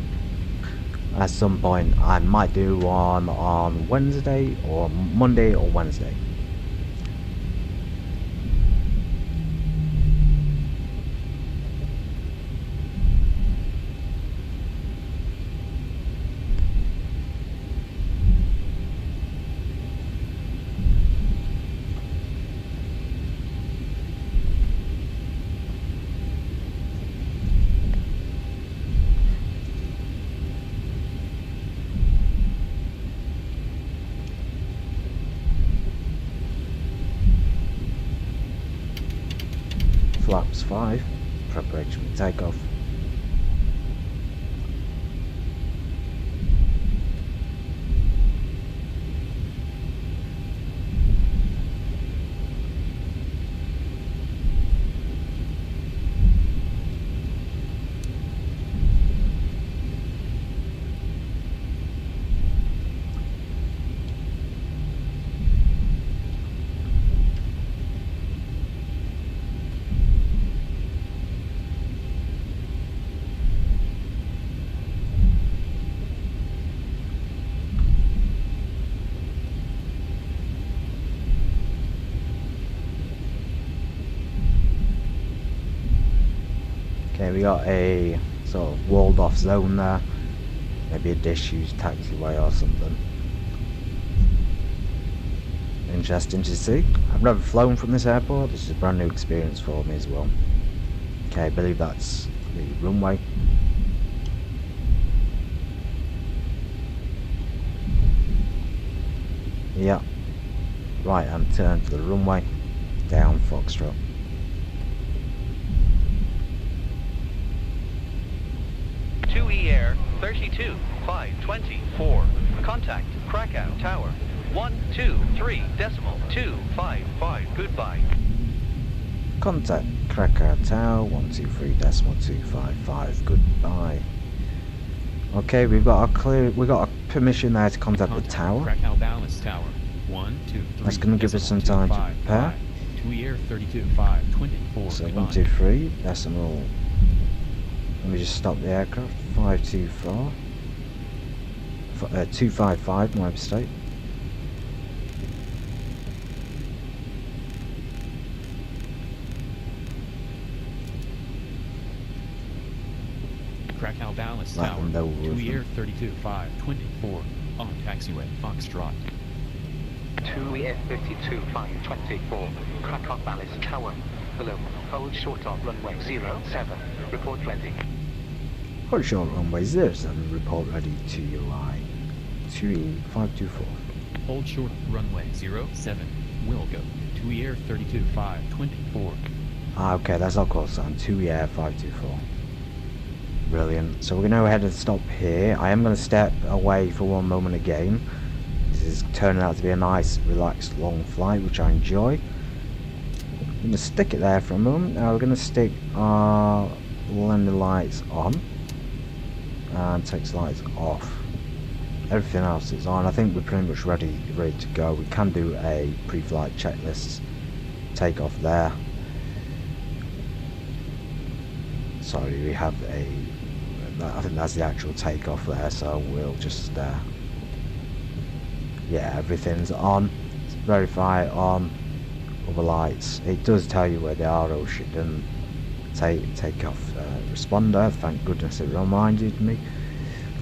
at some point. I might do one on Wednesday or Monday or Wednesday. Flaps 5, preparation for takeoff. Okay, we got a sort of walled off zone there. Maybe a disused taxiway or something. Interesting to see. I've never flown from this airport. This is a brand new experience for me as well. Okay, I believe that's the runway. Yeah. Right hand turn to the runway. Down Foxtrot. TUI Air 32 524. Contact Krakow Tower 123.255. Goodbye. Contact Krakow Tower 123.255. Goodbye. Okay, we've got a permission there to contact the tower. Krakow Balice Tower 123. That's going to give us some time to prepare. TUI Air 32 524. So 123 decimal. Let me just stop the aircraft. 524. 255, my mistake. Krakow Balice Tower, TUI Air 32 524 on taxiway Foxtrot. TUI Air 32 524, Krakow Balice Tower, below, hold short of runway 07, report ready. Hold short runway 07, report ready to UI. TUI 524. Hold short runway 07, will go, TUI Air 32 524. Okay, that's our call sign, TUI Air 524. Brilliant. So we're going to go ahead and stop here. I am going to step away for one moment again. is turning out to be a nice, relaxed, long flight, which I enjoy. I'm going to stick it there for a moment. Now we're going to stick our landing lights on and taxi lights off. Everything else is on. I think we're pretty much ready to go. We can do a pre-flight checklist. Take off there. Sorry, we have a. I think that's the actual takeoff there. So we'll just. Yeah, everything's on. Verify on. Other lights. It does tell you where they are. Oh shit! Didn't take off responder. Thank goodness it reminded me.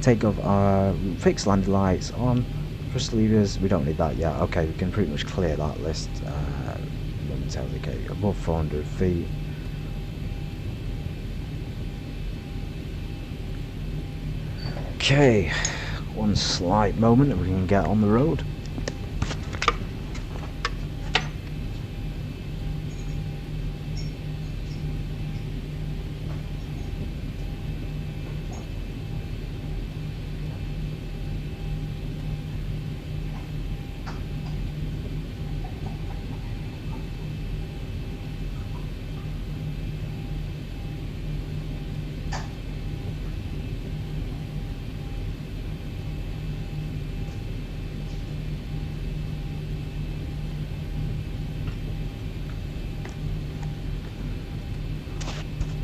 Take off our fixed landing lights on. Thrust levers, we don't need that yet. Okay, we can pretty much clear that list momentarily. Okay, above 400 feet. Okay, one slight moment and we can get on the road.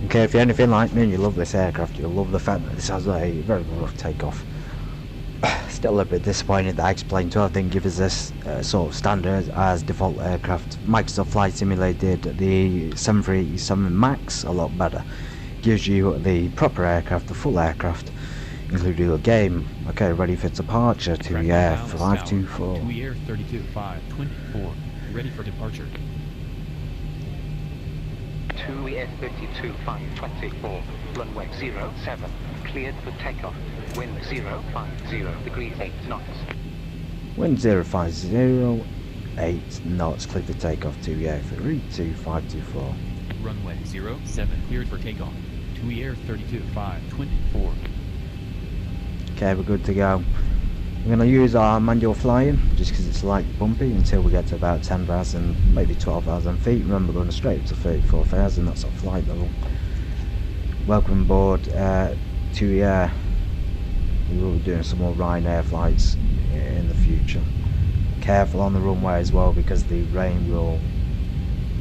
Okay, if you're anything like me and you love this aircraft, you'll love the fact that this has a very rough takeoff. Still a bit disappointed that X-Plane 12 didn't give us this sort of standard as default aircraft. Microsoft Flight Simulator did the 737 MAX a lot better. Gives you the proper aircraft, the full aircraft, including a game. Okay, ready for departure to Air 524. TUI Air 32524, ready for departure. TUI F52 524, runway 07, cleared for takeoff, wind 050 degrees 8 knots. Wind 050, 8 knots, cleared for takeoff to Air 32524. Runway 07, cleared for takeoff. TUI Air 32524. Okay, we're good to go. We're going to use our manual flying just because it's slightly bumpy until we get to about 10,000, maybe 12,000 feet. Remember, going straight up to 34,000, that's our flight level. Welcome aboard TUI Air. We will be doing some more Ryanair flights in the future. Careful on the runway as well because the rain will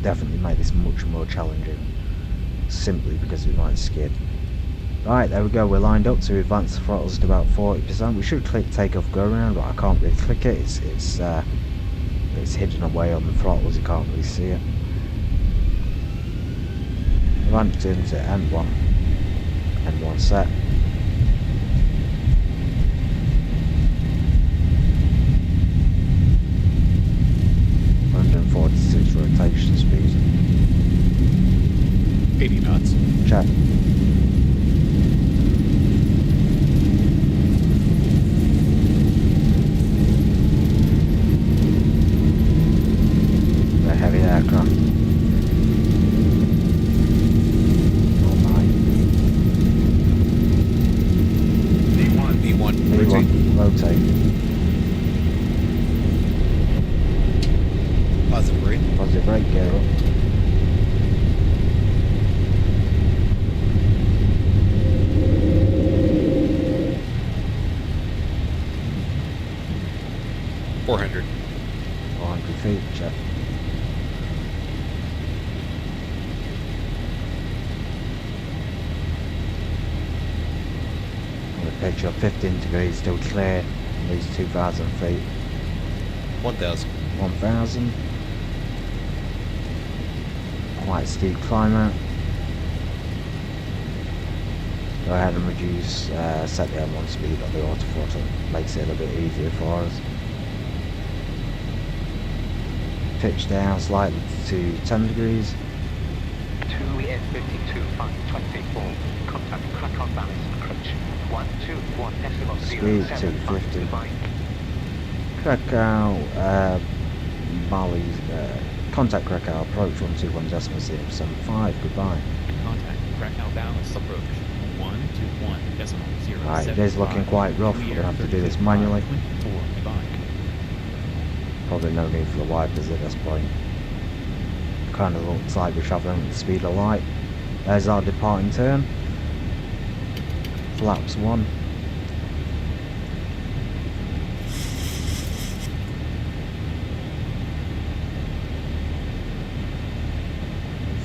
definitely make this much more challenging, simply because we might skid. Right, there we go, we're lined up to advance the throttles to about 40%. We should click takeoff go around, but I can't really click it. It's hidden away on the throttles, you can't really see it. Ramped into N1. N1 set. .146 rotation speed. 80 knots. Check. Heavy aircraft. Oh my. B1, B1, rotate. positive brake. Positive brake, gear up. .400. 400 feet, check. Picture 15 degrees, still clear, at least 2,000 feet. 1,000. 1,000. Quite steep climb out. Go ahead and reduce, set the M1 speed on the auto throttle, makes it a bit easier for us. Pitch down slightly to 10 degrees. TUI F52 524, contact Krakow Balice approach 121.07. Speed 250. Krakow, Balice, contact Krakow approach 121.075, goodbye. Contact Krakow Balice approach 121.075. Right, it is looking quite rough, we're going to have to do this manually. Goodbye. probably no need for the wipers at this point. Kind of looks like we're travelling at the speed of light. There's our departing turn. Flaps 1.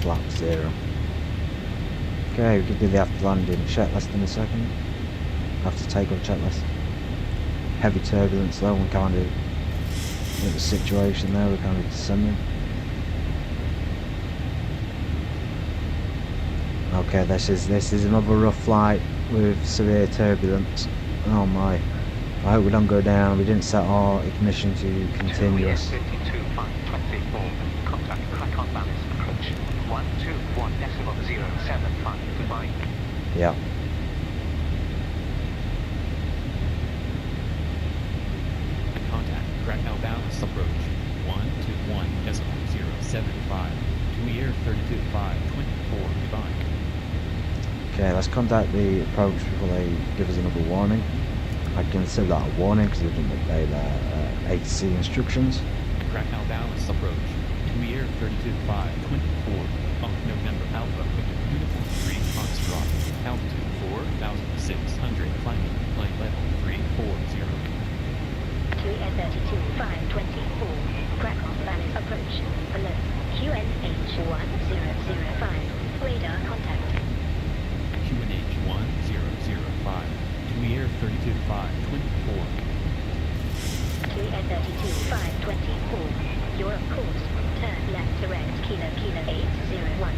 Flap 0. Okay, we can do the after landing checklist in a second. After takeoff checklist. Heavy turbulence though, we kind of at the situation there, we're kind of descending. Okay, this is another rough flight with severe turbulence. Oh my. I hope we don't go down. We didn't set our ignition to continuous. 52, 524. Contact Krakow Balice approach. 121.075. Goodbye. Yeah. Contact Krakow Balice approach 121.075. TUI Air 32524. Goodbye. Okay, let's contact the approach before they give us another warning. I consider that a warning because they didn't obey their ATC instructions. Krakow Balice approach TUI Air 32524. November Alpha Victor Uniform 3 Foxtrot. Altitude 4,600. Climbing. Flight level 340. TUI Air 32524. Krakow Balice approach. Alert. QNH 1005. Radar contact. QNH 1005. TUI Air 32524. TUI Air 32524. You're on course. Turn left direct Kilo 801.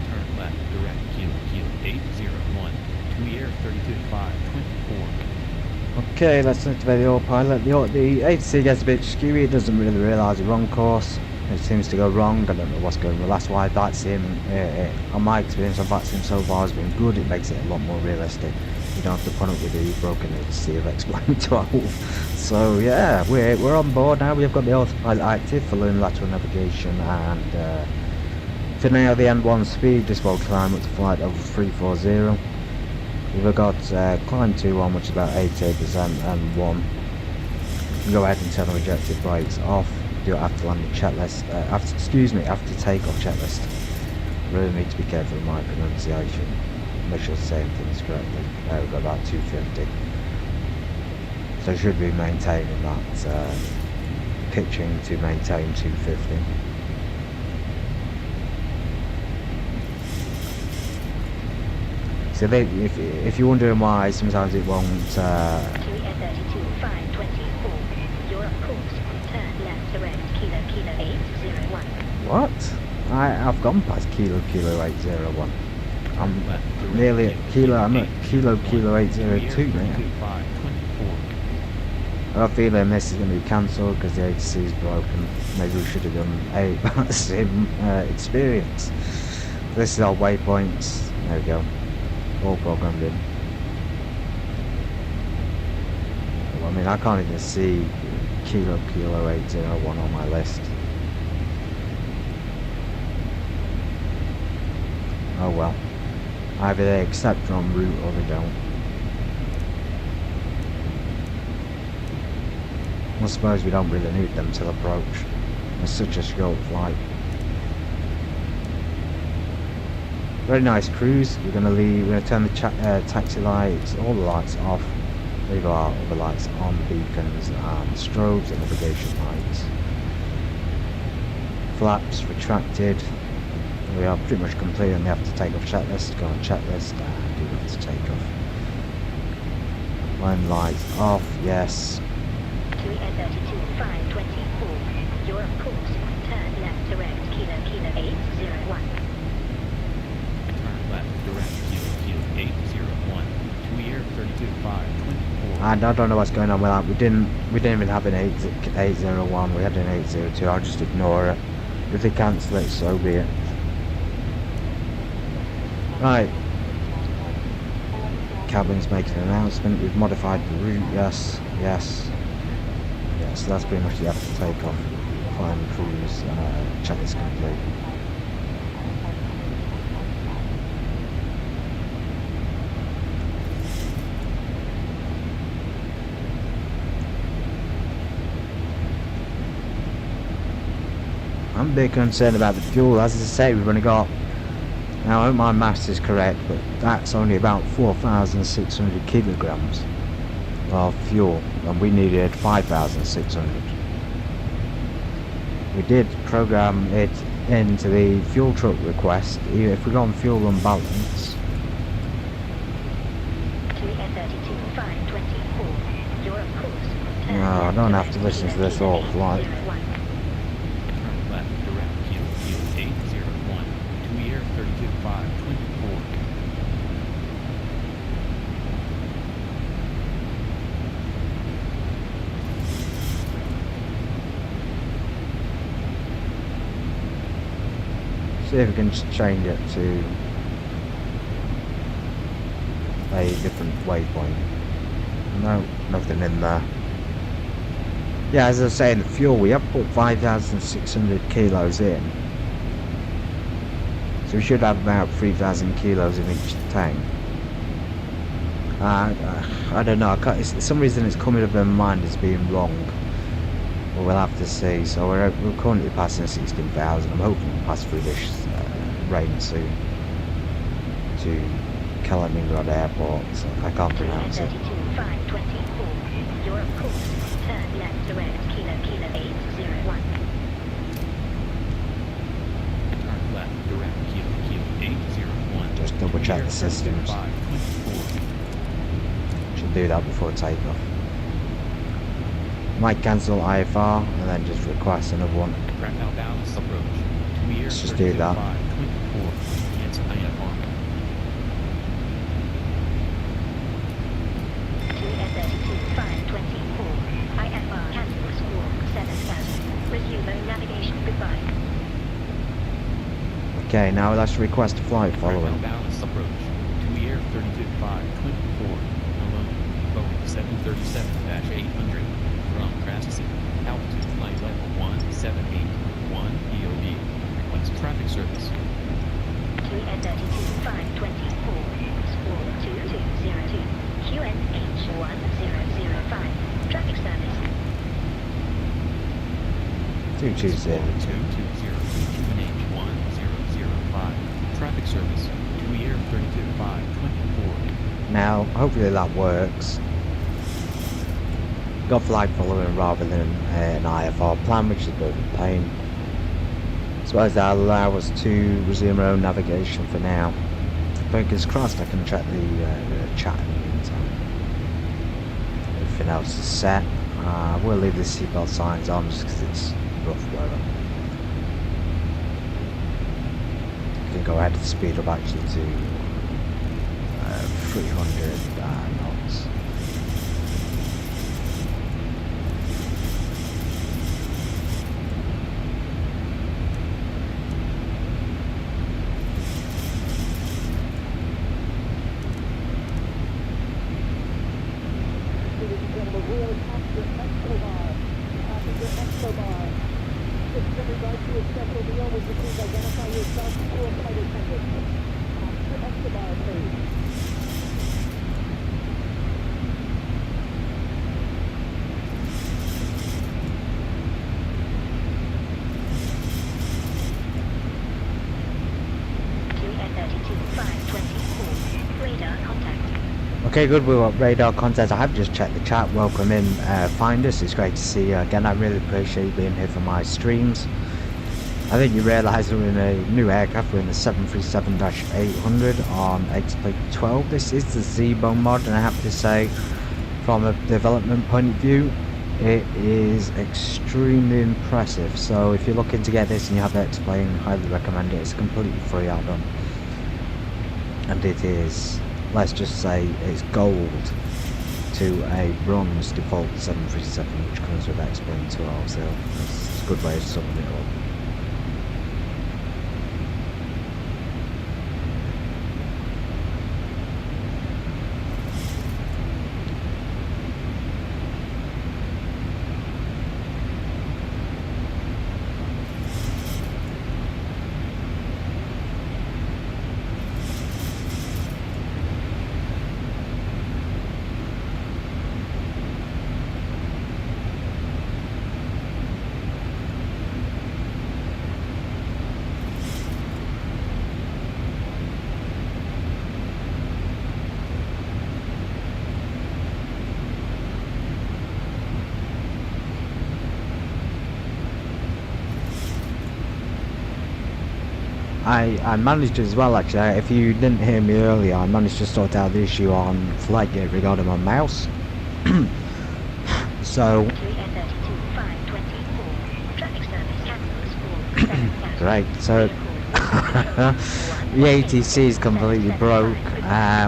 Turn left direct Kilo 801. TUI Air 32524. Okay, let's activate the autopilot. The ATC gets a bit skewy, it doesn't really realise the wrong course. It seems to go wrong, I don't know what's going on. That's why VATSIM, on my experience on VATSIM so far has been good. It makes it a lot more realistic. You don't have to put up with the broken ATC of explaining 12. So yeah, we're on board now. We've got the autopilot active for lunar lateral navigation, and for now the N1 speed, this will climb up to flight over 340. We've got climb 2 on, which is about 88%, and 1. Go ahead and turn the rejected brakes off. Do it after landing checklist. After takeoff checklist. Really need to be careful with my pronunciation. Make sure to say things correctly. We've got about 250. So should be maintaining that pitching to maintain 250. So if you're wondering why sometimes it won't. TUI Air 32524. You're on course. Turn left direct Kilo 801. What? I've gone past Kilo 801. I'm nearly at Kilo 802 now. I have a feeling this is going to be cancelled because the ATC is broken. Maybe we should have done a sim experience. This is our waypoints. There we go. All programmed in. Well, I mean, I can't even see Kilo 801 on my list. Oh well. Either they accept en route or they don't. I suppose we don't really need them till approach. It's such a short flight. Very nice cruise. We're going to leave. We're going to turn the taxi lights, all the lights off. Leave our other lights on, beacons and strobes and navigation lights. Flaps retracted. We are pretty much complete on the after takeoff checklist. Go on checklist and do the after takeoff. Line lights off. Yes. TUI Air 32524. You're on course. Turn left direct Kilo 801. Turn left direct Kilo 801. TUI Air 32524. And I don't know what's going on with that. We didn't even have an 801. We had an 802. I'll just ignore it. If they cancel it, so be it. Right. Cabin's making an announcement. We've modified the route. Yes. So that's pretty much the after takeoff. Climb, cruise, checklist complete. I'm a bit concerned about the fuel. As I say, we've only got, now I hope my maths is correct, but that's only about 4,600 kilograms of fuel, and we needed 5,600. We did program it into the fuel truck request. If we go on fuel unbalance, no, I don't have to listen to this all flight. Turn left, direct, kilo 801, to air 32524. See if we can just change it to a different waypoint. No, nothing in there. Yeah, as I was saying, the fuel, we have put 5,600 kilos in. So we should have about 3,000 kilos in each tank. I don't know, I can't, for some reason it's coming up in my mind as being wrong. But we'll have to see. So we're currently passing 16,000. I'm hoping we'll pass through this rain soon to Kaliningrad airport. So I can't pronounce it. 524. You're of course. Turn left direct, kilo 801. Turn left, direct, kilo 801. Just double check the systems. 524. Should do that before takeoff. Might cancel IFR and then just request another one. Krakow Balice approach. Let's just do that. 24. Cancel IFR. IFR cancel squawk 7,000. Resume navigation. Goodbye. Okay, now let's request a flight Krakow following. Balice approach. To air 32524. Alone. Boeing 737-800. From Krakow. Altitude flight level 1781 EOB. Request traffic service. 524. Squawk 2202. QNH1005. Traffic service. 220. 220-QNH1005. Traffic service. To air 32524. Now, hopefully that works. Got flight following rather than an IFR plan, which is a bit of a pain. As well as that allow us to resume our own navigation for now. Fingers crossed I can check the chat in the meantime. Everything else is set. We'll leave the seatbelt signs on just because it's rough weather. You can go ahead and speed up actually to 300 knots. Okay, good, we've got radar contact. I have just checked the chat. Welcome in, find us. It's great to see you again. I really appreciate you being here for my streams. I think you realise we're in a new aircraft. We're in the 737-800 on XP 12. This is the Zibo mod, and I have to say, from a development point of view, it is extremely impressive. So if you're looking to get this and you have X Plane, highly recommend it. It's a completely free add-on, and it is, let's just say, it's gold to a bronze default 737, which comes with X Plane 12. So that's a good way of summing it up. I managed as well actually. If you didn't hear me earlier, I managed to sort out the issue on FlightGate regarding my mouse. So great. So the ATC is completely broke.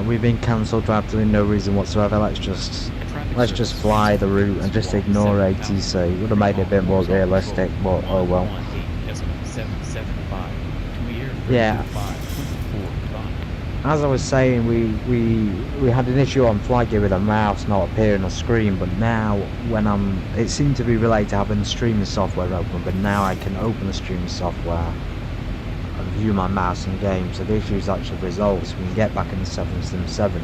We've been cancelled for absolutely no reason whatsoever. Let's just fly the route and just ignore ATC. Would have made it a bit more realistic, but oh well. Yeah. As I was saying, we had an issue on FlightGate with a mouse not appearing on screen, but now when it seemed to be related to having the streaming software open, but now I can open the streaming software and view my mouse in game, so the issue is actually resolved, so we can get back in the 777.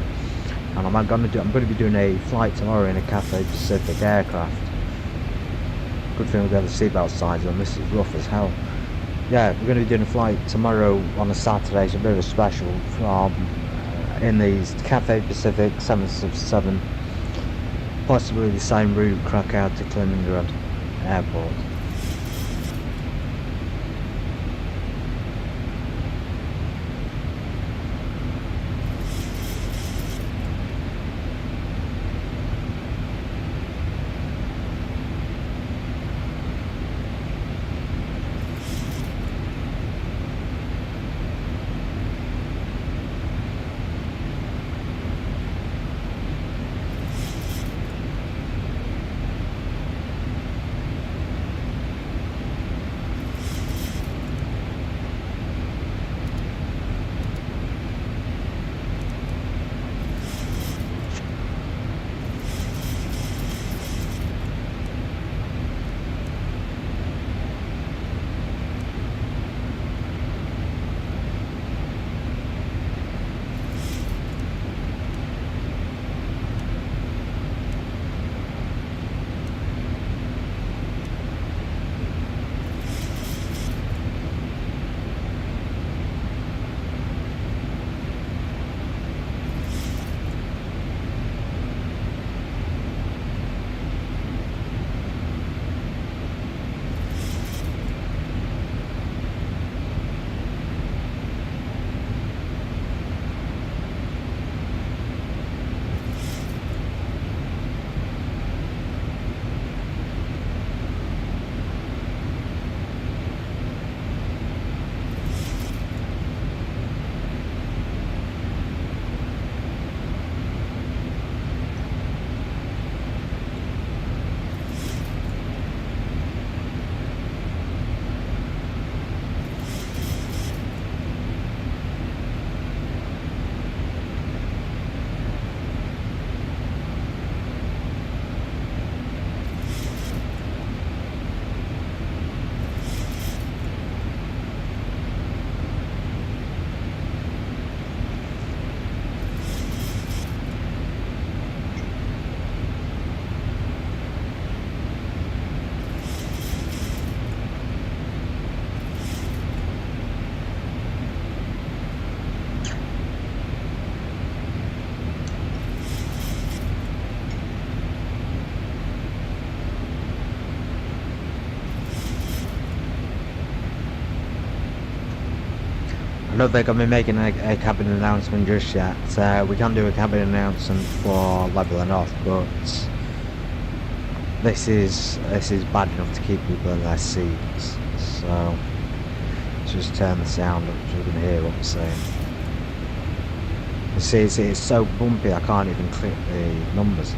And I'm going to be doing a flight tomorrow in a Cathay Pacific aircraft. Good thing we've got the seatbelt signs on. This is rough as hell. Yeah, we're going to be doing a flight tomorrow on a Saturday, so a bit of a special from in the Cathay Pacific 777, possibly the same route, Krakow to Kaliningrad airport. I don't think I'll be making a cabin announcement just yet. We can do a cabin announcement for leveling off, but this is bad enough to keep people in their seats. So let's just turn the sound up so you can hear what I'm saying. You see, it's so bumpy I can't even click the numbers.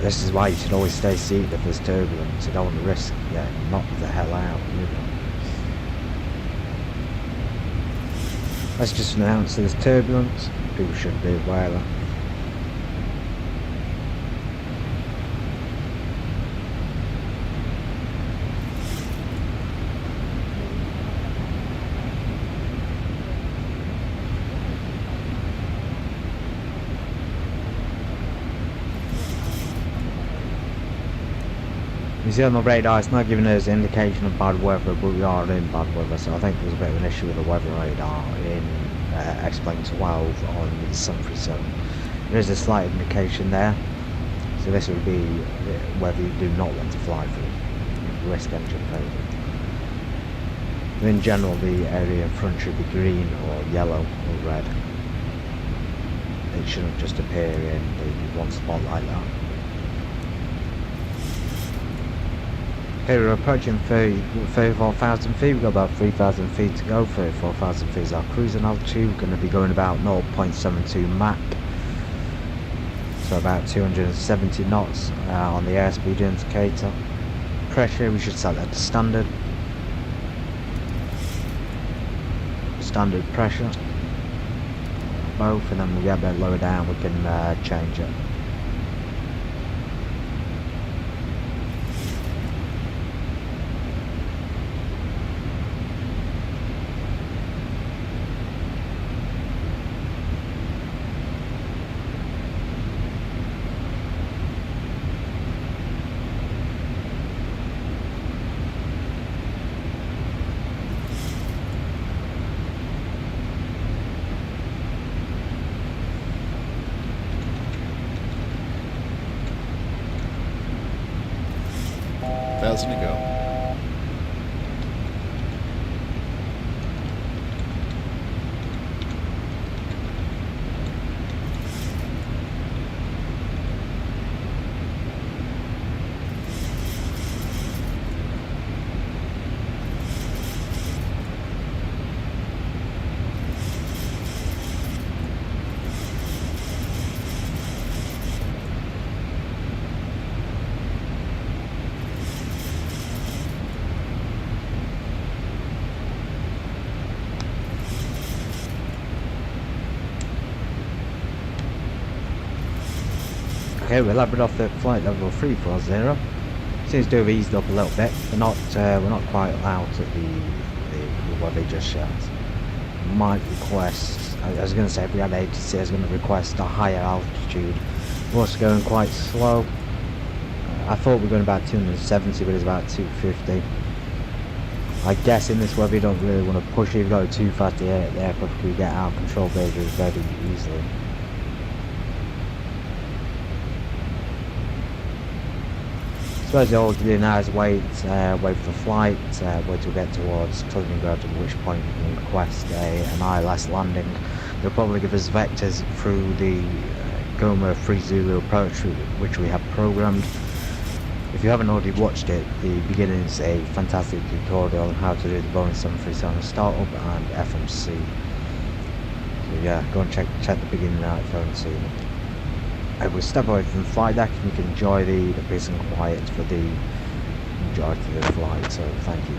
This is why you should always stay seated if there's turbulence. You don't want to risk getting knocked the hell out, you know. Let's just announce there's turbulence. People should be aware of that. You see on the radar, it's not giving us an indication of bad weather, but we are in bad weather, so I think there's a bit of an issue with the weather radar in X-Plane 12 on the 737. There is a slight indication there, so this would be whether you do not want to fly through risk engine failure. In general, the area in front should be green or yellow or red. It shouldn't just appear in the one spot like that. Okay, we're approaching 34,000 feet. We've got about 3,000 feet to go. 34,000 feet is our cruising altitude. We're going to be going about 0.72 Mach. So about 270 knots on the airspeed indicator. Pressure, we should set that to standard. Standard pressure. Both, and then we'll get a bit lower down, we can change it. Thousand to go. Okay, we're lapping off at flight level 340. Seems to have eased up a little bit. We're not quite out at the weather just yet. Might request. I was going to say if we had ATC, I was going to request a higher altitude. We're also going quite slow. I thought we were going about 270, but it's about 250. I guess in this weather you don't really want to push it. If you go too fast, the aircraft could get out of control very easily. So as always do now is wait for the flight, wait till we get towards Kaliningrad, at which point we can request an ILS landing. They'll probably give us vectors through the Goma 3 Zulu approach, which we have programmed. If you haven't already watched it, the beginning is a fantastic tutorial on how to do the Boeing 737 startup and FMC. So yeah, go and check the beginning out if you haven't seen it. I will step away from the flight deck and you can enjoy the peace and quiet for the majority of the flight, so thank you.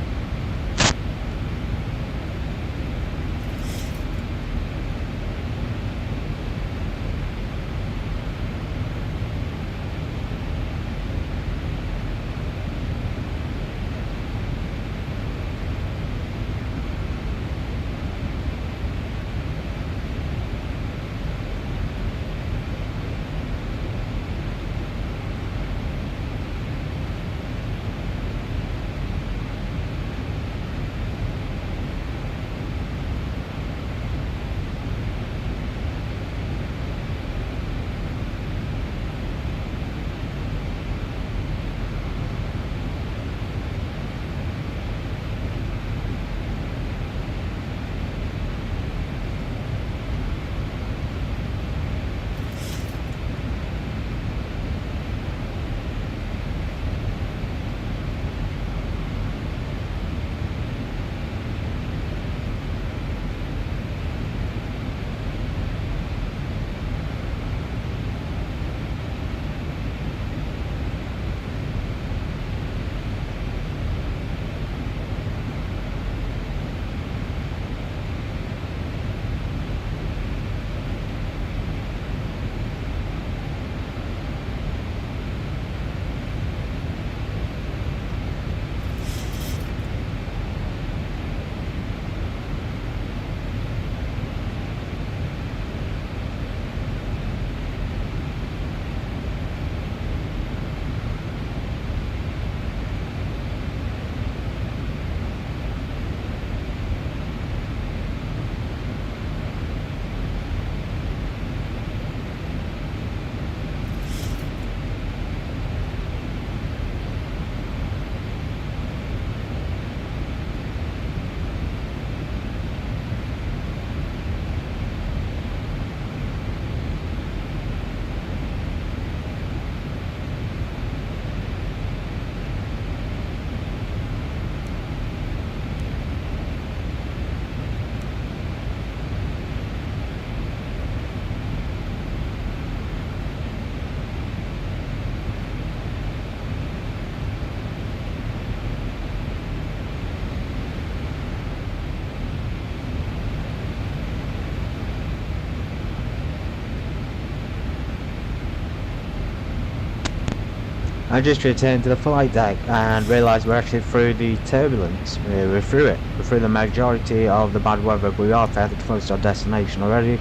I just returned to the flight deck and realised we're actually through the turbulence. We're through it. We're through the majority of the bad weather. We are fairly close to our destination already.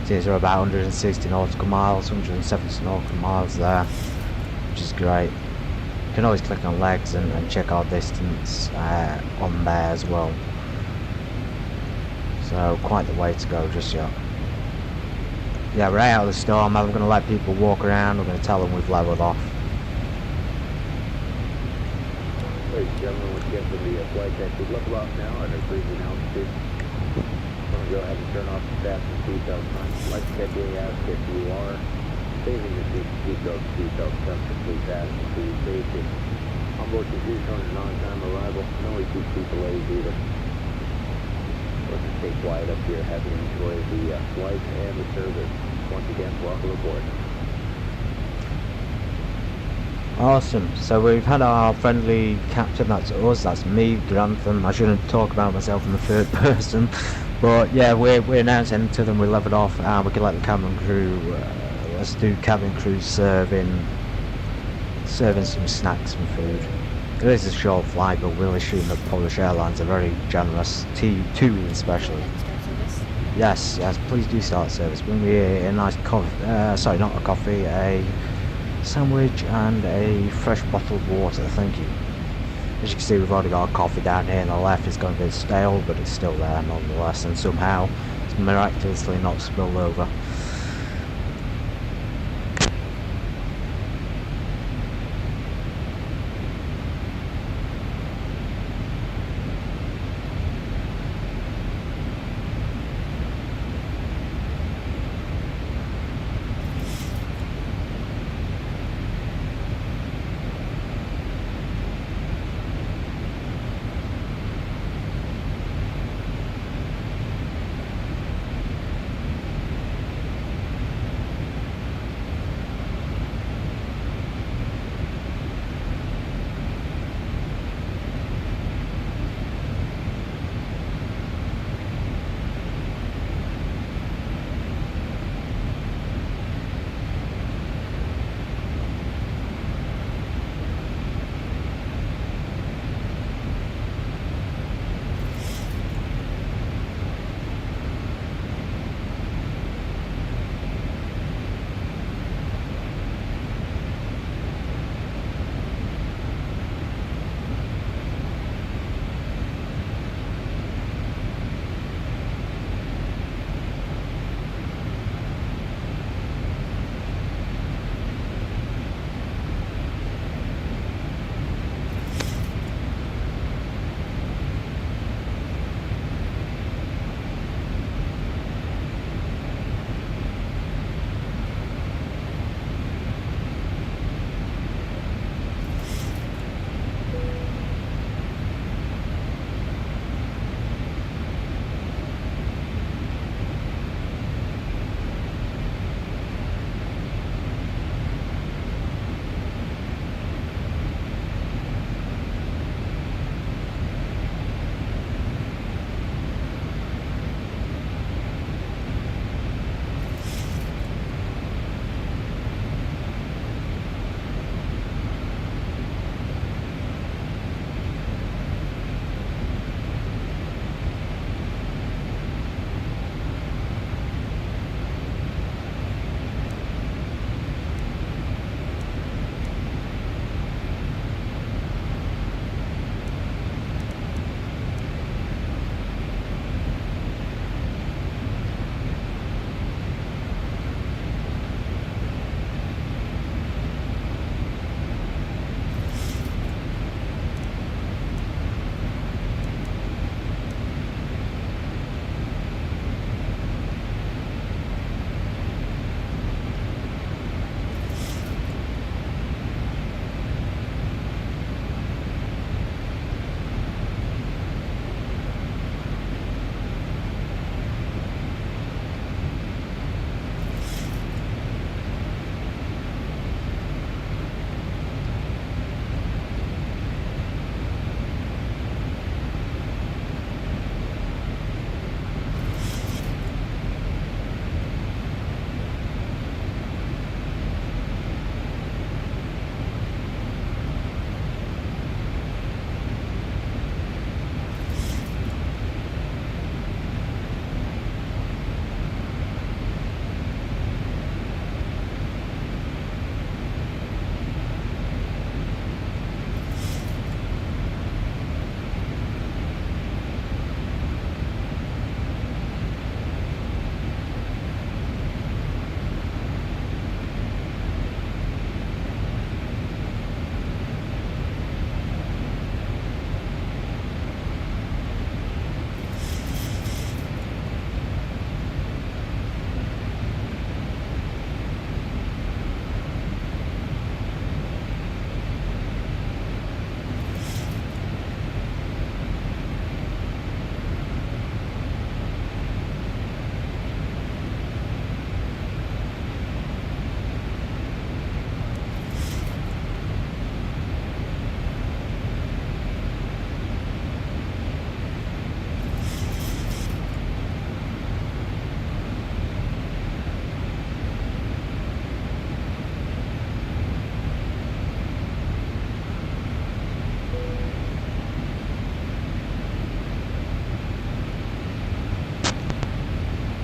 These are about 160 nautical miles, 170 nautical miles there, which is great. You can always click on legs and check our distance on there as well. So quite the way to go just yet. Yeah, we're out of the storm. I'm going to let people walk around. We're going to tell them we've leveled off. Ladies and gentlemen, once again from the flight deck, we've leveled off now at our cruising altitude. I'm going to go ahead and turn off the fasten seatbelt sign. Like said, we ask if you are saving the seatbelt comfort, please fasten to your safety. Onboard computers on an on-time arrival. Can only keep people lazy either. Let's just stay quiet up here. Have you enjoy the flight and the service. Once again, welcome aboard. Awesome. So we've had our friendly captain. That's us. That's me, Grantham. I shouldn't talk about myself in the third person, but yeah, we're announcing to them we leveled off, and we can let the cabin crew. Let's do cabin crew serving some snacks and food. It is a short flight, but we'll assume that Polish Airlines are very generous. TUI especially. Yes, please do start service. Bring me a nice coffee. Sorry, not a coffee. A sandwich and a fresh bottle of water, thank you. As you can see, we've already got a coffee down here on the left. It's going a bit stale, but it's still there nonetheless, and somehow it's miraculously not spilled over.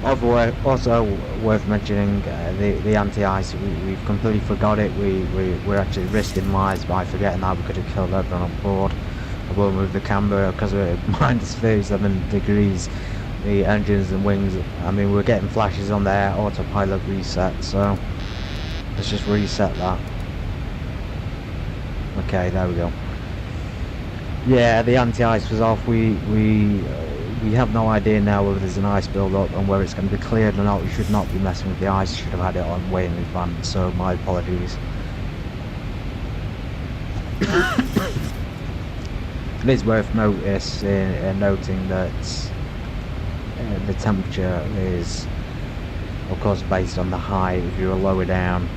Also worth mentioning the anti-ice. We've completely forgot it. We're actually risking lives by forgetting that. We could have killed everyone on board. I will move the camera because we're at minus 37 degrees. The engines and wings, I mean, we're getting flashes on there. Autopilot reset, so let's just reset that. Okay, there we go. Yeah, the anti-ice was off. We have no idea now whether there's an ice build-up and whether it's going to be cleared or not. We should not be messing with the ice. Should have had it on way in advance, so my apologies. It is worth noting that the temperature is, of course, based on the height. If you were lower down,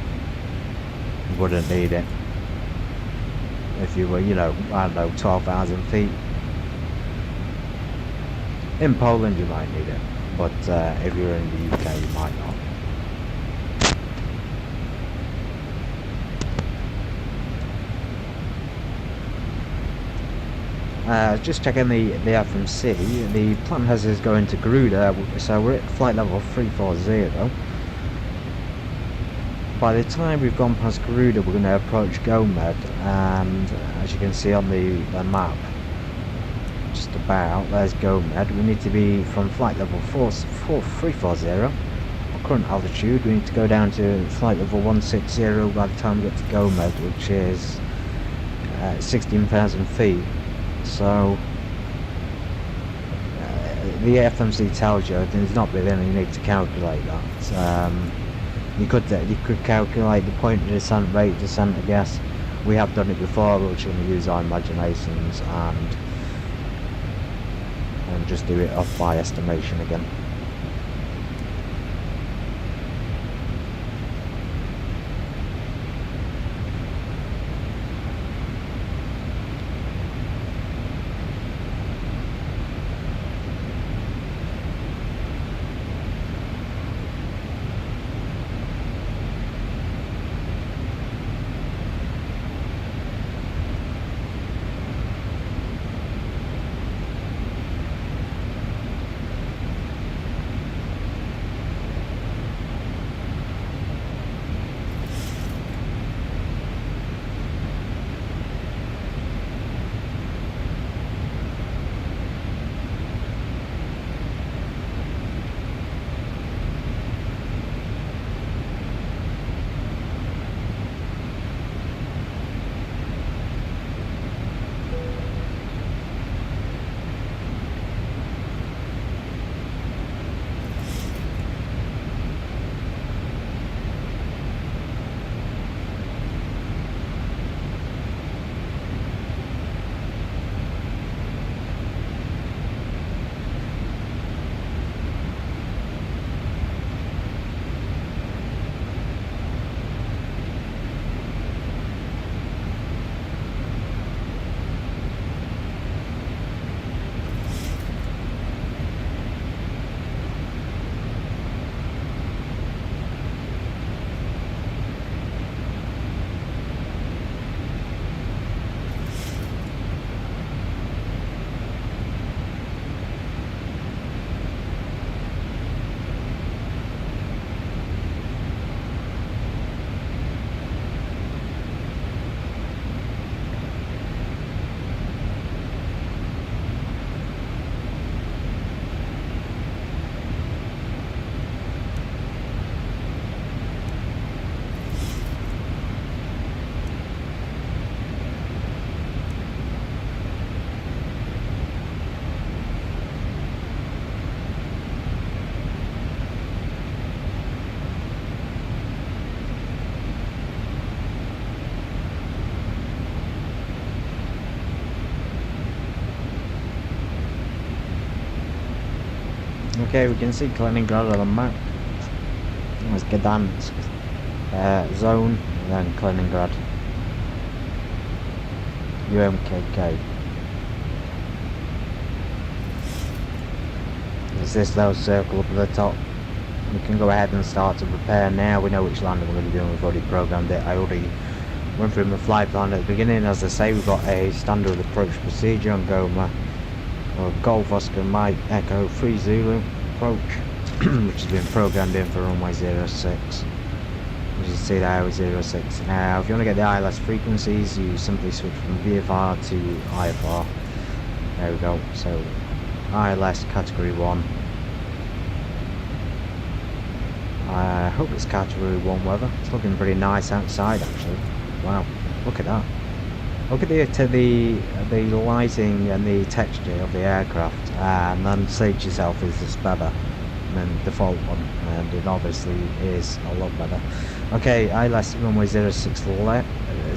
you wouldn't need it. If you were, you know, I don't know, 12,000 feet. In Poland you might need it, but if you're in the UK you might not. Just checking the FMC, the plan has us going to Gruda, so we're at flight level 340. By the time we've gone past Gruda, we're going to approach Gomed, and as you can see on the map, just about, there's Gomed. We need to be from flight level 340, our current altitude. We need to go down to flight level 160 by the time we get to Gomed, which is 16,000 feet. So the FMC tells you there's not really any need to calculate that. You could calculate the point of descent, rate of descent, I guess. We have done it before, but we're just going to use our imaginations and just do it off by estimation again. Okay, we can see Kaliningrad on the map. There's Gdansk zone, and then Kaliningrad. UMKK. There's this little circle up at the top. We can go ahead and start to prepare now. We know which landing we're going to be doing. We've already programmed it. I already went through my flight plan at the beginning. As I say, we've got a standard approach procedure on Goma. Golf Oscar Mike Echo 3 Zulu approach. which has been programmed in for runway 06. As you can see there with 06. Now if you want to get the ILS frequencies, you simply switch from VFR to IFR. There we go. So ILS category 1. I hope it's category 1 weather. It's looking pretty nice outside actually. Wow, look at that. Look at the lighting and the texture of the aircraft, and then say to yourself, is this better than the default one? And it obviously is a lot better. Okay, ILS runway 06 left,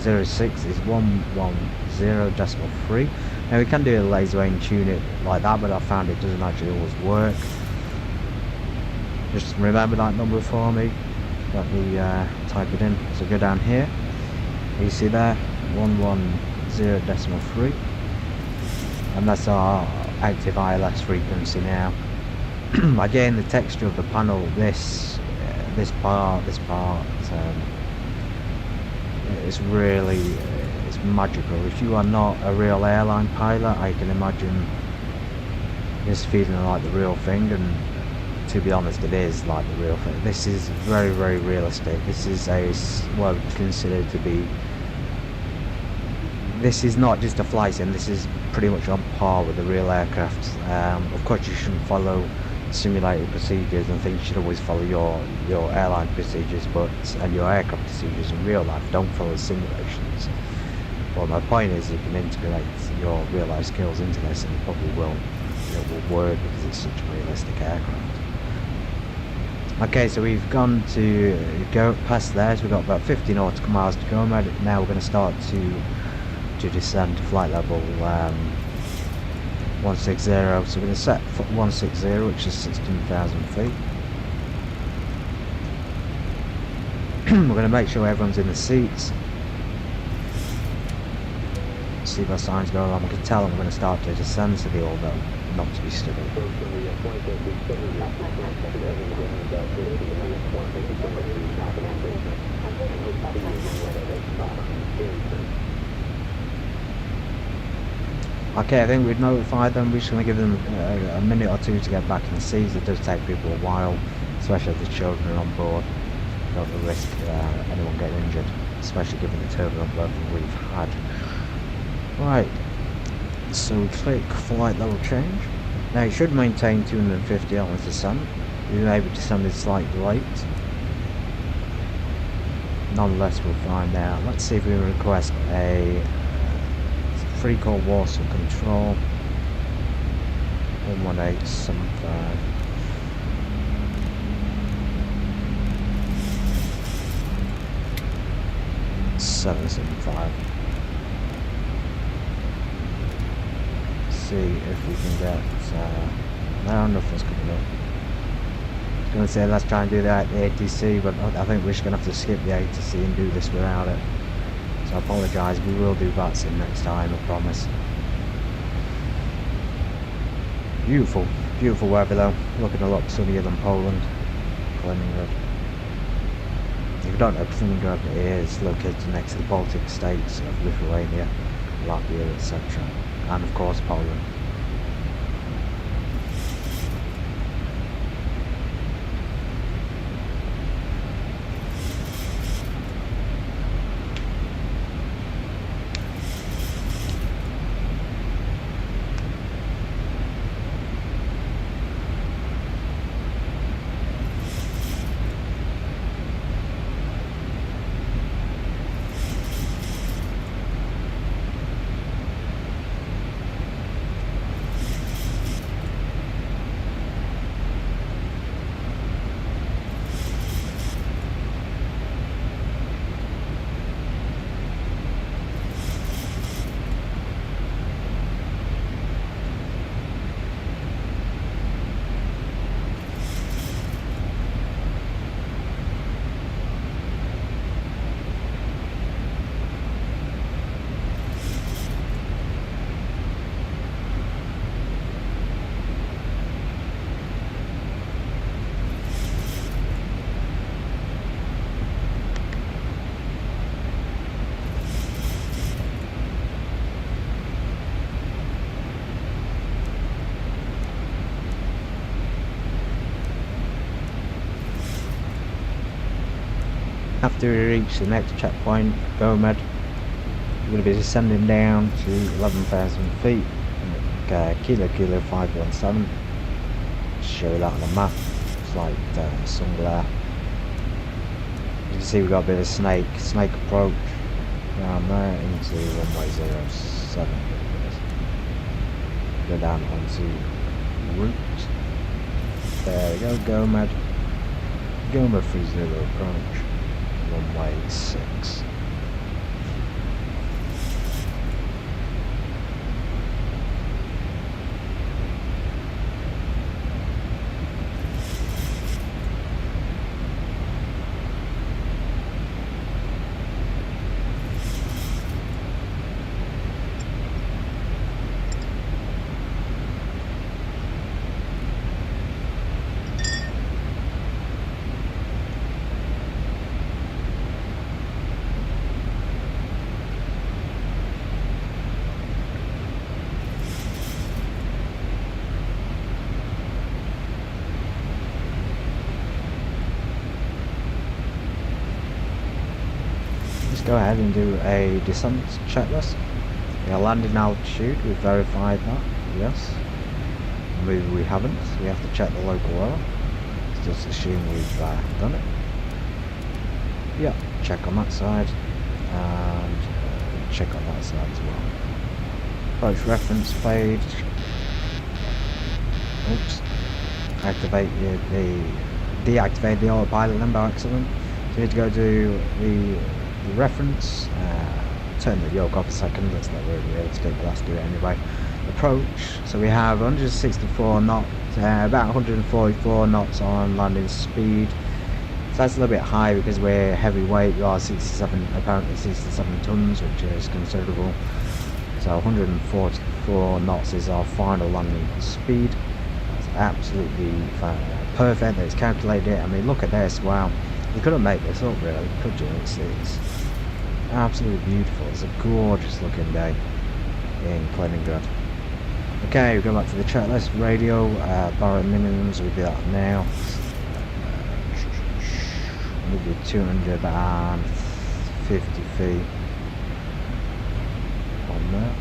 06 is 110.3. Now we can do a laser way and tune it like that, but I found it doesn't actually always work. Just remember that number for me. Let me type it in. So go down here. You see there, 110.3, and that's our active ILS frequency now. Again, the texture of the panel, this part, it's really, it's magical. If you are not a real airline pilot, I can imagine this feeling like the real thing, and to be honest, it is like the real thing. This is very, very realistic. This is what I consider to be, this is not just a flight sim, this is pretty much on par with the real aircraft. Of course you shouldn't follow simulated procedures and things, you should always follow your airline procedures and your aircraft procedures in real life. Don't follow simulations. But my point is, you can integrate your real life skills into this, and it probably will work because it's such a realistic aircraft. Okay, so we've gone to go past there, so we've got about 50 nautical miles to go. Now we're going to start to descend to flight level 160. So we're going to set 160, which is 16,000 feet. We're going to make sure everyone's in the seats. See if our signs go along. We can tell them we're going to start to descend, so they all know not to be stood up. Okay, I think we've notified them. We're just going to give them a minute or two to get back in the seats. It does take people a while, especially if the children are on board. Don't risk anyone getting injured, especially given the turbulent weather we've had. Right, so we click flight level change. Now you should maintain 250 on the descent. You may be descended slightly late. Nonetheless, we'll find out. Let's see if we request a free call Warsaw control 11875. See if we can get no, nothing's coming up. I was going to say let's try and do that at the ATC, but I think we're just going to have to skip the ATC and do this without it. So I apologise, we will do VATSIM next time, I promise. Beautiful, beautiful weather though, looking a lot sunnier than Poland, Kaliningrad. If you don't know, Kaliningrad is located next to the Baltic states of Lithuania, Latvia, etc. And of course Poland. After we reach the next checkpoint, Gomad, we're going to be descending down to 11,000 feet. Kilo 517. Show that on the map. It's like sun glare. You can see we've got a bit of snake approach down there into runway 07. Go down onto route. There we go, Gomad 30 approach, runway 6. Go ahead and do a descent checklist. We are landing altitude, we've verified that, yes. Maybe we haven't, we have to check the local weather. Let's just assume we've done it. Yeah, check on that side, and check on that side as well. Approach reference page. Oops. Deactivate the autopilot limbo, excellent. So we need to go to the reference, turn the yoke off a second, that's not very realistic, but let's do it anyway. Approach, so we have 164 knots, about 144 knots on landing speed, so that's a little bit high because we're heavyweight. We are apparently 67 tons, which is considerable. So 144 knots is our final landing speed. That's absolutely perfect that it's calculated. I mean, look at this, wow. You couldn't make this up really, could you? It's absolutely beautiful. It's a gorgeous looking day in Kaliningrad. Okay, we go back to the checklist. Radio, borrow minimums, we do that now. Maybe 250 feet on that.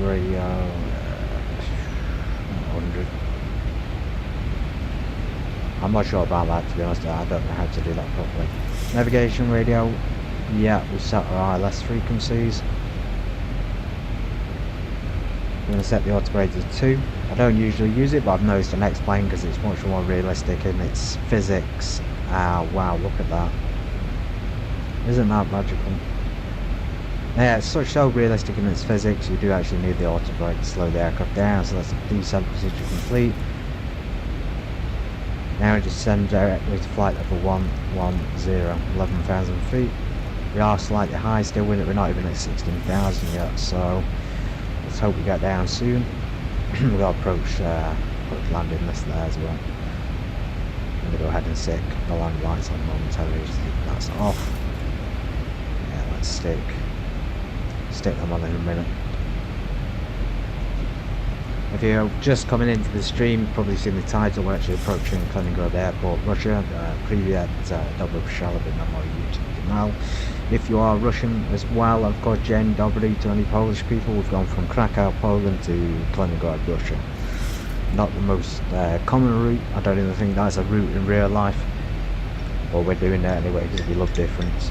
Radio, 100. I'm not sure about that, to be honest. I don't know how to do that properly. Navigation radio, yeah, we set our ILS frequencies. I'm going to set the autopilot to 2. I don't usually use it, but I've noticed the next plane because it's much more realistic in its physics. Wow, look at that. Isn't that magical? Yeah, it's so realistic in its physics, you do actually need the autopilot to slow the aircraft down, so that's a descent procedure complete. Now we just send directly to flight level 110, 11,000 feet. We are slightly high still with it, we're not even at 16,000 yet, so let's hope we get down soon. We've got to approach landing list there as well. I'm going to go ahead and stick the land lights on momentarily, that's off. Yeah, let's stick them on in a minute. If you're just coming into the stream, you've probably seen the title. We're actually approaching Kaliningrad Airport, Russia. Привет, добро пожаловать на мой YouTube канal. If you are Russian as well, of course, Dzień dobry to any Polish people. We've gone from Krakow, Poland to Kaliningrad, Russia. Not the most common route. I don't even think that's a route in real life. But we're doing it anyway because we love difference.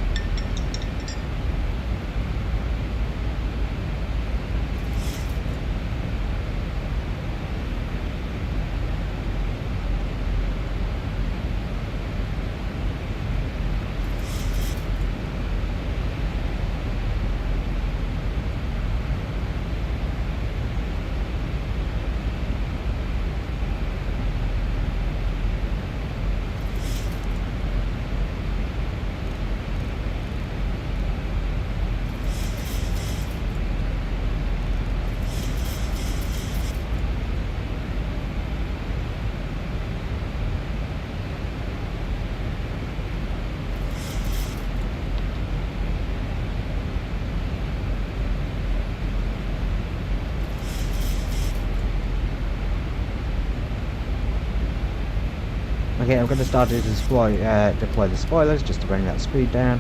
Okay, I'm going to start to deploy the spoilers just to bring that speed down.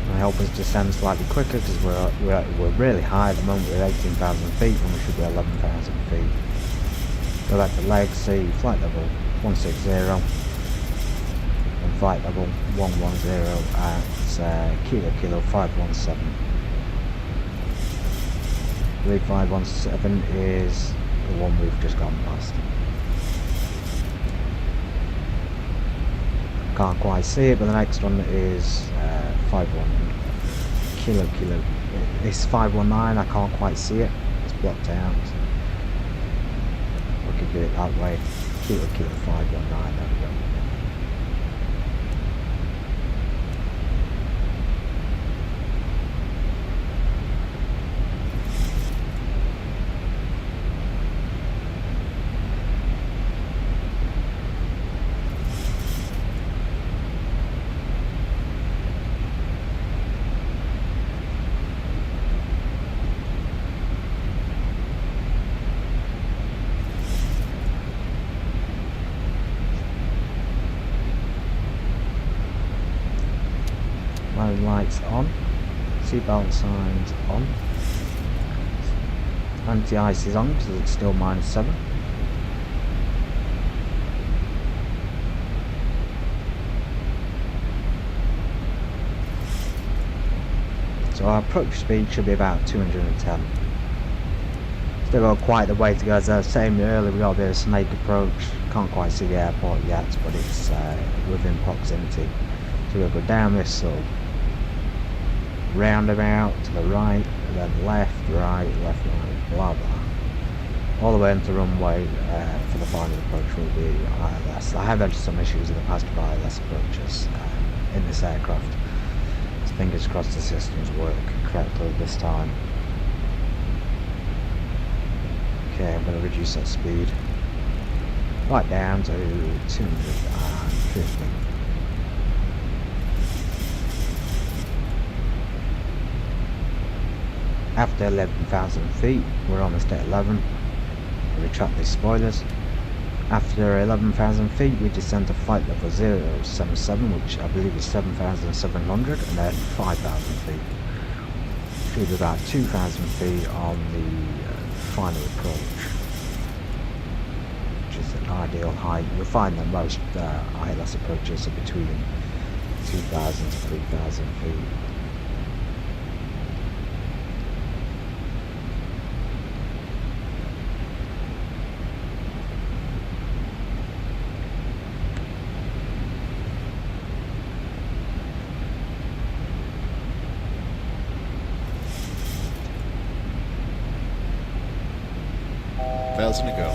And help us descend slightly quicker because we're really high at the moment. We're 18,000 feet when we should be 11,000 feet. Go back to legs, see flight level 160 and flight level 110 at kilo 517. I believe 517 is the one we've just gone past. Can't quite see it, but the next one is 519. Kilo. It's 519. I can't quite see it. It's blocked out. We could do it that way. Kilo 519. There we go. Lights on, seatbelt signs on, anti-ice is on because it's still -7. So our approach speed should be about 210. Still got quite the way to go. As I was saying earlier, we got a bit of snake approach. Can't quite see the airport yet, but it's within proximity. So we'll go down this sort of roundabout to the right, and then left, right, blah blah, all the way into the runway for the final approach will be ILS. I have had some issues in the past with ILS approaches in this aircraft. So fingers crossed the systems work correctly this time. Okay, I'm going to reduce that speed right down to 250. After 11,000 feet, we're almost at 11. Retract the spoilers. After 11,000 feet, we descend to flight level 077, which I believe is 7,700, and then 5,000 feet. Should be about 2,000 feet on the final approach, which is an ideal height. You'll find that most ILS approaches are between 2,000 to 3,000 feet. To go.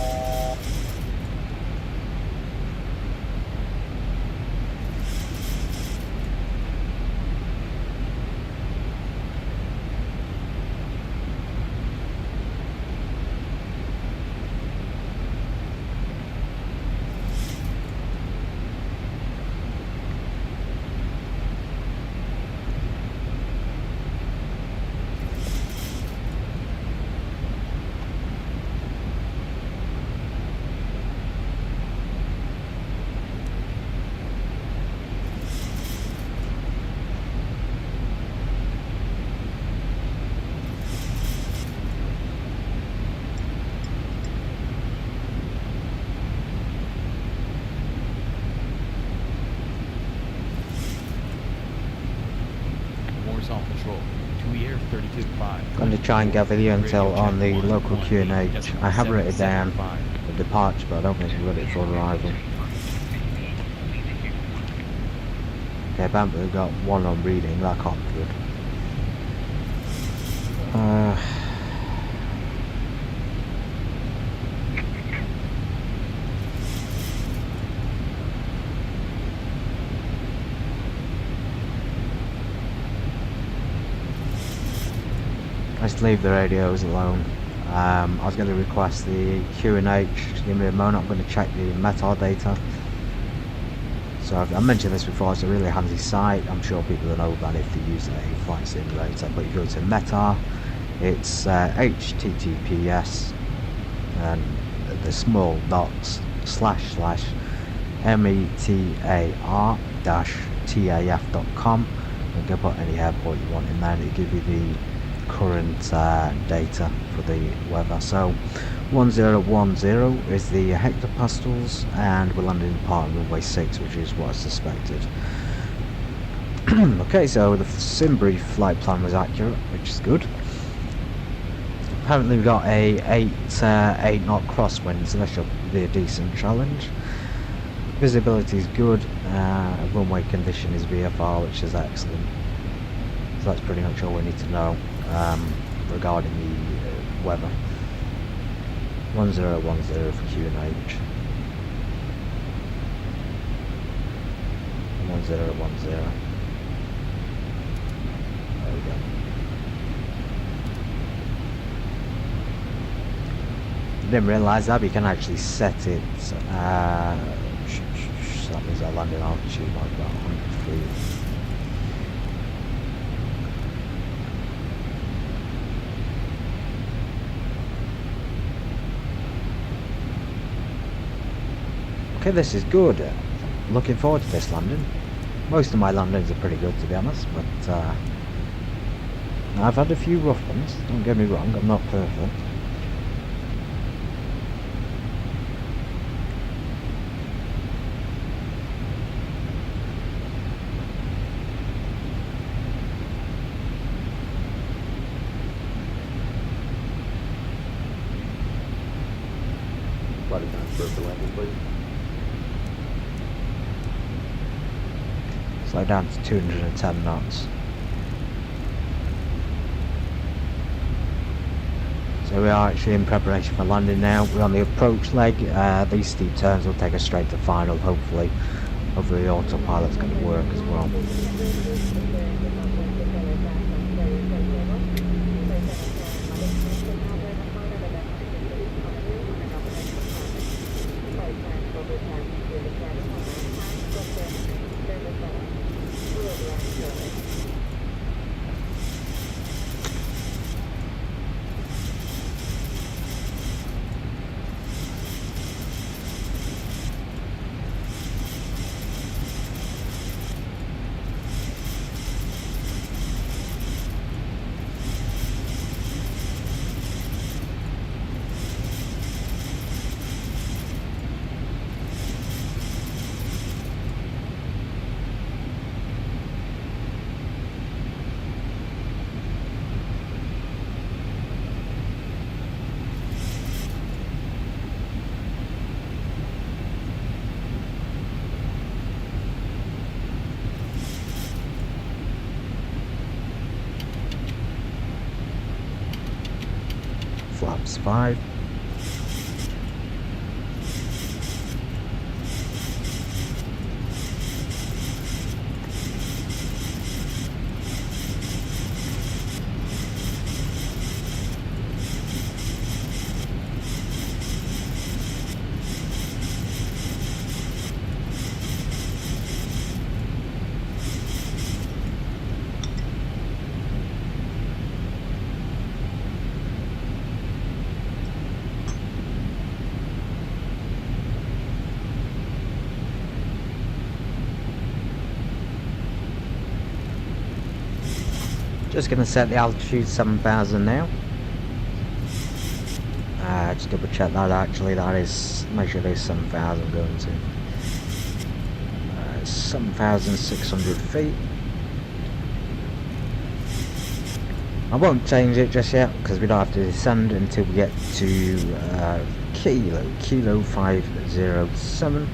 Going to try and gather the intel on the local QNH. I have written it down for departure, but I don't think I've got it for arrival. Okay, apparently we've got one on reading. That can't be good. Let's leave the radios alone. I was going to request the QNH to give me a moment. I'm going to check the METAR data. So I mentioned this before, it's a really handy site. I'm sure people will know that if they use a flight simulator. But you go to METAR, it's HTTPS, and the small dots //metar-taf.com. You can put any airport you want in there, and it'll give you the current data for the weather. So 1010 is the hectopascals, and we're landing in part of runway 6, which is what I suspected. Okay, so the sim brief flight plan was accurate, which is good. Apparently we got a 8 knot crosswind, so that should be a decent challenge. Visibility is good, runway condition is VFR, which is excellent. So that's pretty much all we need to know regarding the weather. 1010 for Q&H. 1010. There we go. Didn't realise that, but you can actually set it. So that means I landed altitude like about 100 feet. Okay, this is good. Looking forward to this landing. Most of my landings are pretty good, to be honest, but I've had a few rough ones. Don't get me wrong, I'm not perfect. Flight transfer for landing, please. Slow down to 210 knots. So we are actually in preparation for landing now. We're on the approach leg. These steep turns will take us straight to final, hopefully. Hopefully the autopilot's going to work as well. Flaps 5. Just going to set the altitude 7,000 now. Just double check that actually, that is, make sure it is 7,000 going to. 7,600 feet. I won't change it just yet because we don't have to descend until we get to Kilo 507.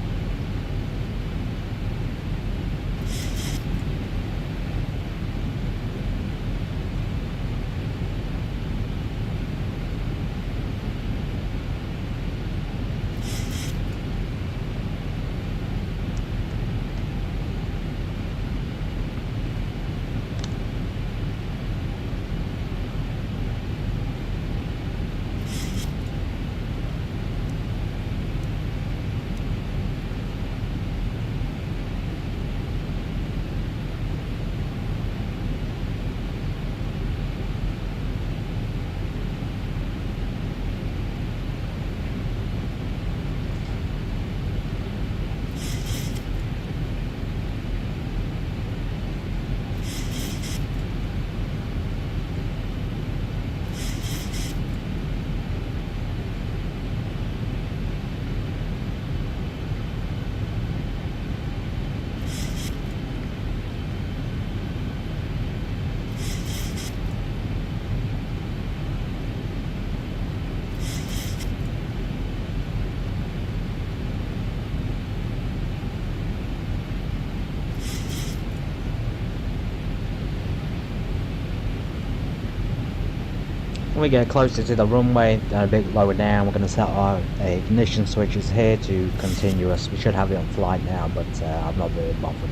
When we get closer to the runway and a bit lower down, we're going to set our ignition switches here to continuous. We should have it on flight now, but I've not really bothered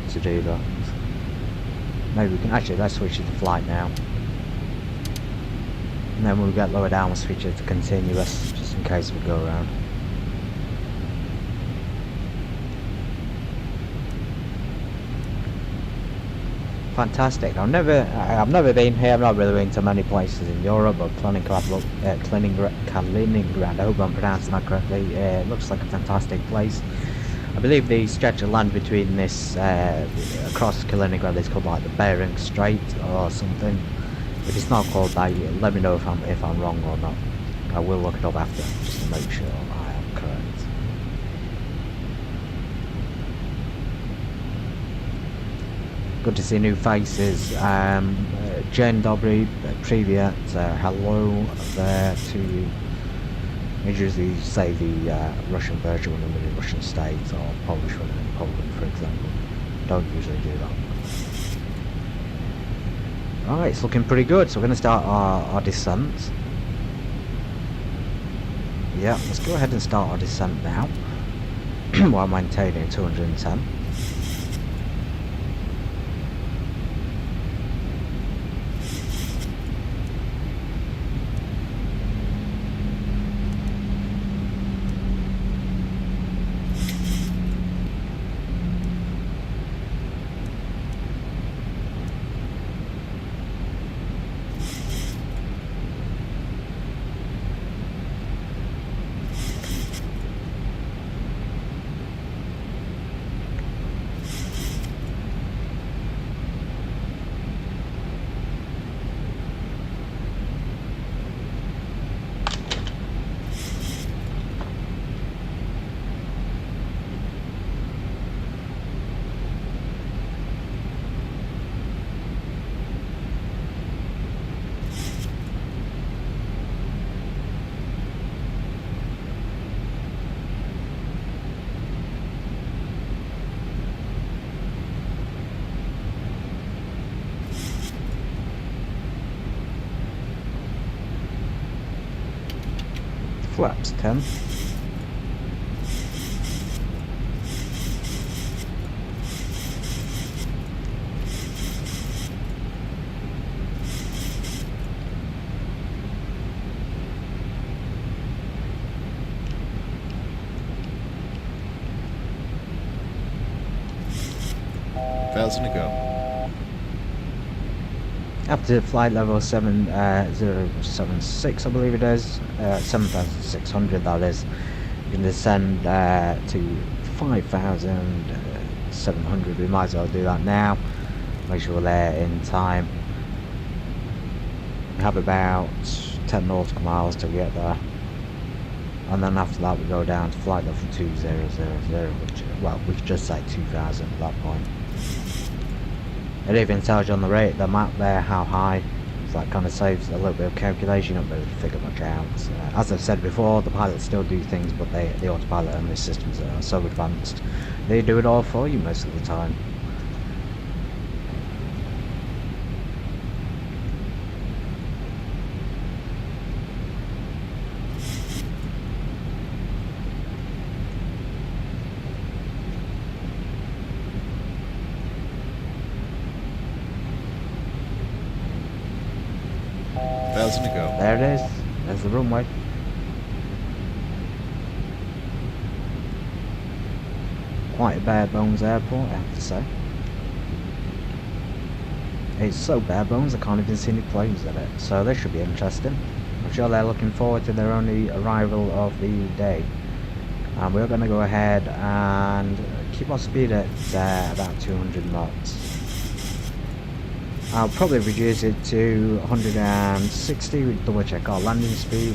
to do that. Maybe we can actually, let's switch it to flight now. And then when we get lower down, we'll switch it to continuous, just in case we go around. Fantastic. I've never been here. I've not really been to many places in Europe, but Kaliningrad, I hope I'm pronouncing that correctly. It looks like a fantastic place. I believe the stretch of land between this across Kaliningrad is called like the Bering Strait or something. If it's not called that, let me know if I'm wrong or not. I will look it up after just to make sure I am correct. Good to see new faces. Dzień dobry, privyet, hello there to you. I usually say the Russian version when I'm in the Russian state, or Polish when I'm in Poland, for example. Don't usually do that. Alright, it's looking pretty good, so we're going to start our descent. Yeah, let's go ahead and start our descent now, while maintaining 210. Flaps 10. Thousand to go. Up to flight level 7076, I believe it is, 7600 that is. You can descend to 5700. We might as well do that now. Make sure we're there in time. We have about 10 nautical miles to get there. And then after that we go down to flight level 2000, which, well, we could just say 2000 at that point. It even tells you on the map there how high, so that kind of saves a little bit of calculation. You don't really figure much out. As I've said before, the pilots still do things, but the autopilot and the systems are so advanced, they do it all for you most of the time. To go. There it is. There's the runway. Quite a bare bones airport, I have to say. It's so bare bones I can't even see any planes in it, so this should be interesting. I'm sure they're looking forward to their only arrival of the day. And we're going to go ahead and keep our speed at about 200 knots. I'll probably reduce it to 160, we double check our landing speed.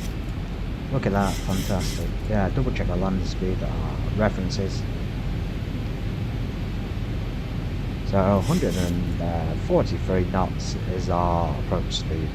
Look at that, fantastic. Yeah, double check our landing speed, references. So 143 knots is our approach speed.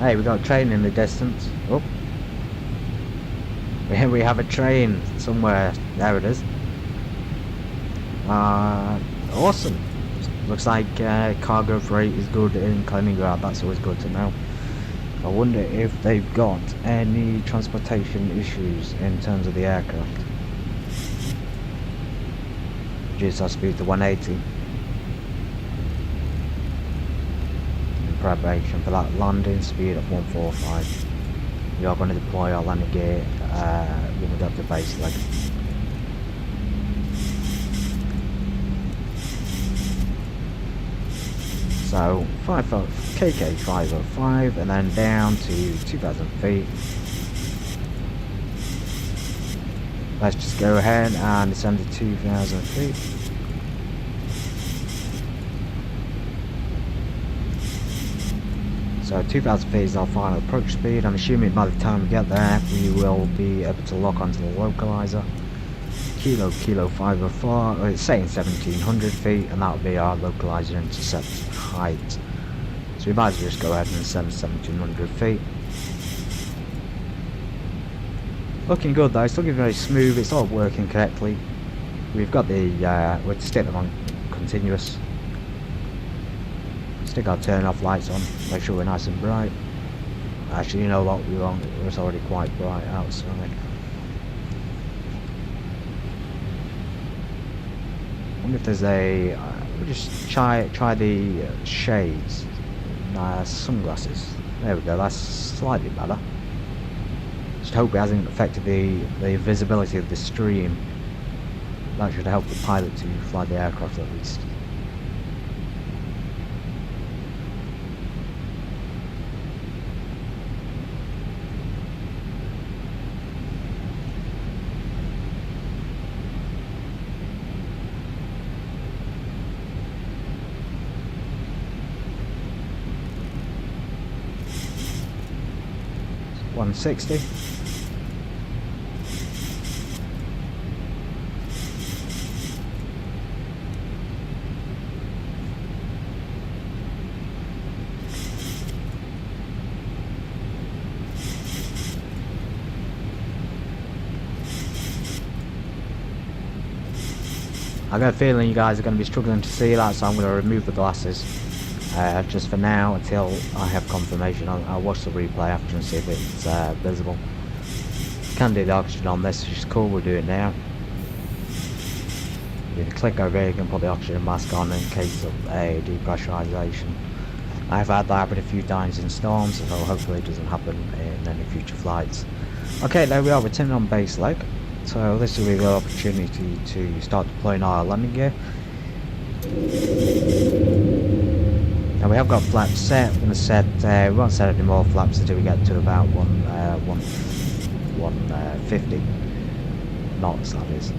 Hey, we got a train in the distance. Oh. Here we have a train somewhere. There it is. Awesome. Looks like cargo freight is good in Kaliningrad. That's always good to know. I wonder if they've got any transportation issues in terms of the aircraft. Reduce our speed to 180. In preparation for that landing speed of 145. We are going to deploy our landing gear when we get to base leg. So KK 505 and then down to 2,000 feet. Let's just go ahead and descend to 2,000 feet. So 2,000 feet is our final approach speed. I'm assuming by the time we get there we will be able to lock onto the localizer. Kilo 504, it's saying 1,700 feet, and that will be our localizer intercept height. So we might as well just go ahead and send 1,700 feet. Looking good though, it's looking very smooth, it's all working correctly. We've got the, we're sticking on continuous. Stick our turn off lights on, make sure we're nice and bright. Actually, you know what, we won't, it's already quite bright outside. I wonder if there's a, we'll just try the shades, sunglasses. There we go, that's slightly better. Just hope it hasn't affected the visibility of the stream. That should help the pilot to fly the aircraft at least. $160. I got a feeling you guys are going to be struggling to see that, so I'm going to remove the glasses just for now until I have confirmation. I'll watch the replay after and see if it's visible. Can do the oxygen on this, which is cool. We'll do it now. You can click over here, you can put the oxygen mask on in case of a depressurization. I've had that happen a few times in storms, so hopefully it doesn't happen in any future flights. Okay, there we are, returning on base leg. So this will be the opportunity to start deploying our landing gear. Now we have got flaps set. We're going to set, we won't set any more flaps until we get to about 150 knots, that is.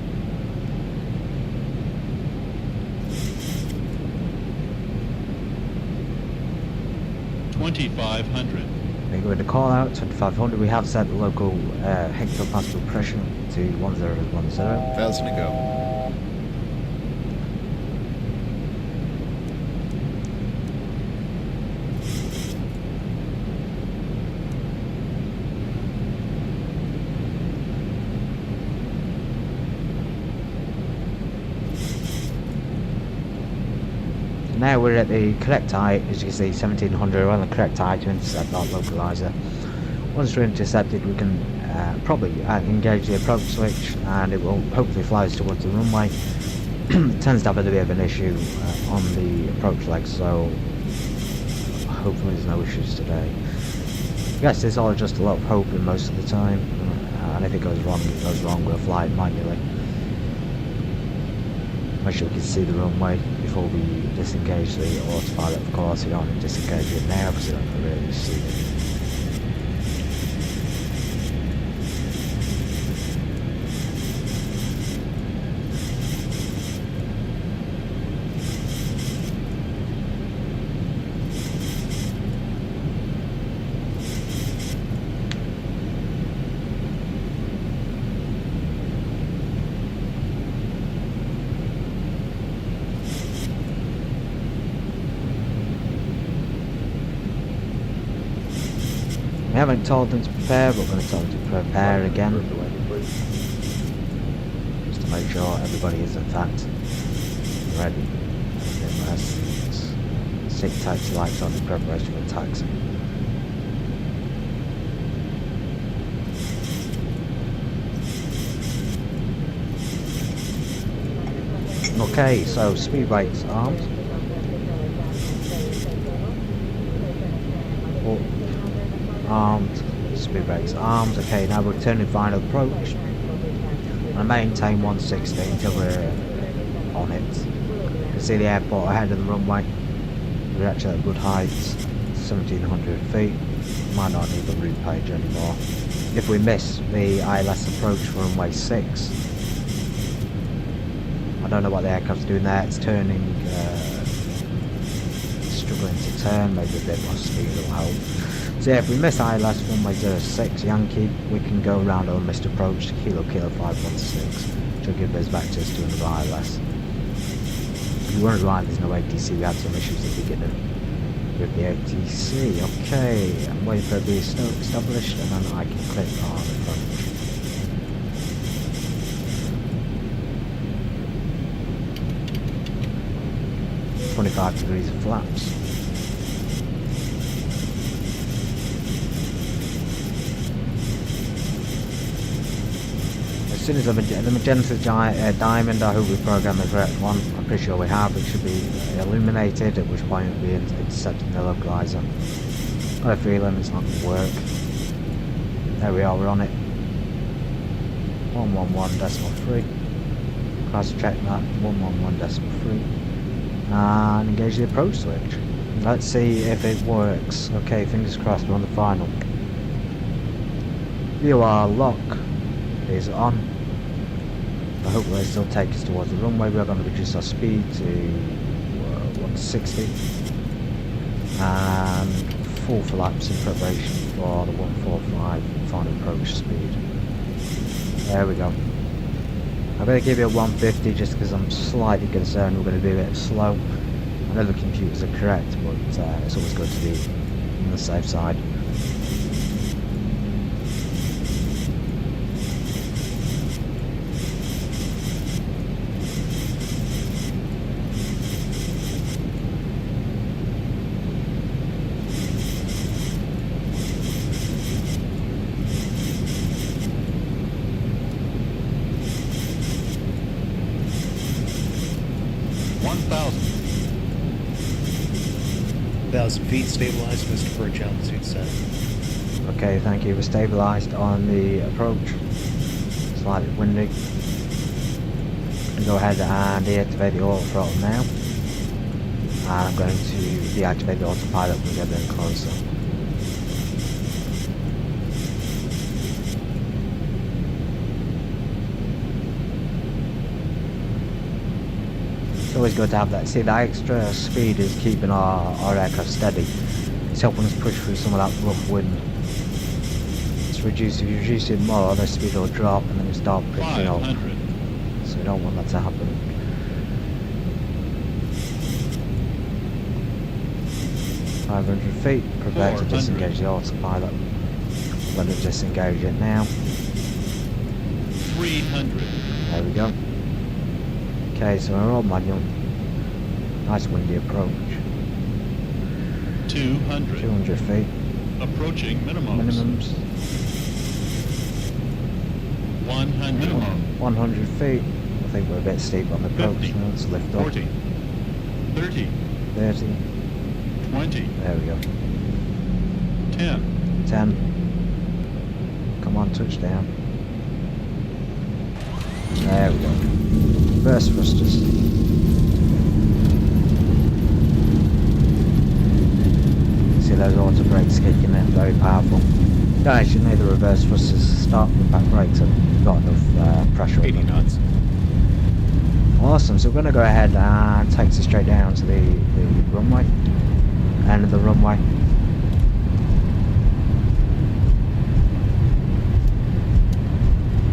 We go with the call out, 2500. We have set the local hectopascal pressure to 1010. 1,000 to go. Now we're at the correct height, as you can see, 1700. We're on the correct height to intercept that localizer. Once we're intercepted, we can probably engage the approach switch, and it will hopefully fly us towards the runway. It tends to have a bit of an issue on the approach leg, so hopefully there's no issues today. I guess it's all just a lot of hoping most of the time, and if it goes wrong, we'll fly it manually. Make sure we can see the runway before we disengage the autopilot. Of course, you don't want to disengage it now because you don't really see it. We haven't told them to prepare, but we're going to tell them to prepare again. Just to make sure everybody is in fact ready. Stick taxi lights on in preparation for taxi. Okay, so speed brakes armed. Armed, speed brakes armed. Okay, now we're turning final approach. And maintain 160 until we're on it. You can see the airport ahead of the runway. We're actually at good heights, 1700 feet. Might not need the route page anymore. If we miss the ILS approach for runway 6, I don't know what the aircraft's doing there. It's turning, struggling to turn. Maybe a bit more speed will help. So yeah, if we miss ILS runway 06 Yankee, we can go around on missed approach to Kilo 516, which will give us back to us to another ILS. If you wonder why there's no ATC, we had some issues at the beginning with the ATC. Okay, I'm waiting for it to be established and then I can click on approach. .25 degrees of flaps. As soon as the magenta diamond, I hope we programmed the correct one. I'm pretty sure we have. It should be illuminated, at which point it will be intercepting the localizer. Got a feeling it's not going to work. There we are, we're on it. 111.3. Cross check that. 111.3. And engage the approach switch. Let's see if it works. Okay, fingers crossed, we're on the final. VOR lock is on. But hopefully it'll still take us towards the runway. We're going to reduce our speed to 160 and full flaps in preparation for the 145 final approach speed. There we go. I'm going to give you a 150 just because I'm slightly concerned we're going to be a bit slow. I know the computers are correct, but it's always good to be on the safe side. Feet stabilized, Mr. Perch, altitude set. Okay, thank you. We're stabilized on the approach. Slightly windy. And go ahead and deactivate the auto throttle now. And I'm going to deactivate the autopilot when we get a bit closer. It's always good to have that. See, that extra speed is keeping our aircraft steady. It's helping us push through some of that rough wind. It's reduced. If you reduce it more, the speed will drop and then you start pitching up. So we don't want that to happen. .500 feet. Prepare to disengage the autopilot. I'm going to disengage it now. 300. There we go. Okay, so we're all manual. Nice windy approach. 200. 200 feet. Approaching minimums. 100. 100 feet. I think we're a bit steep on the approach, so let's lift up. 40. 30. 30. 20. There we go. 10. 10. Come on, touchdown. There we go. Reverse thrusters. See those auto brakes kicking in, very powerful. Don't actually need the reverse thrusters to start with back brakes, and got enough pressure. 80 knots. Awesome, so we're going to go ahead and taxi straight down to the runway, end of the runway.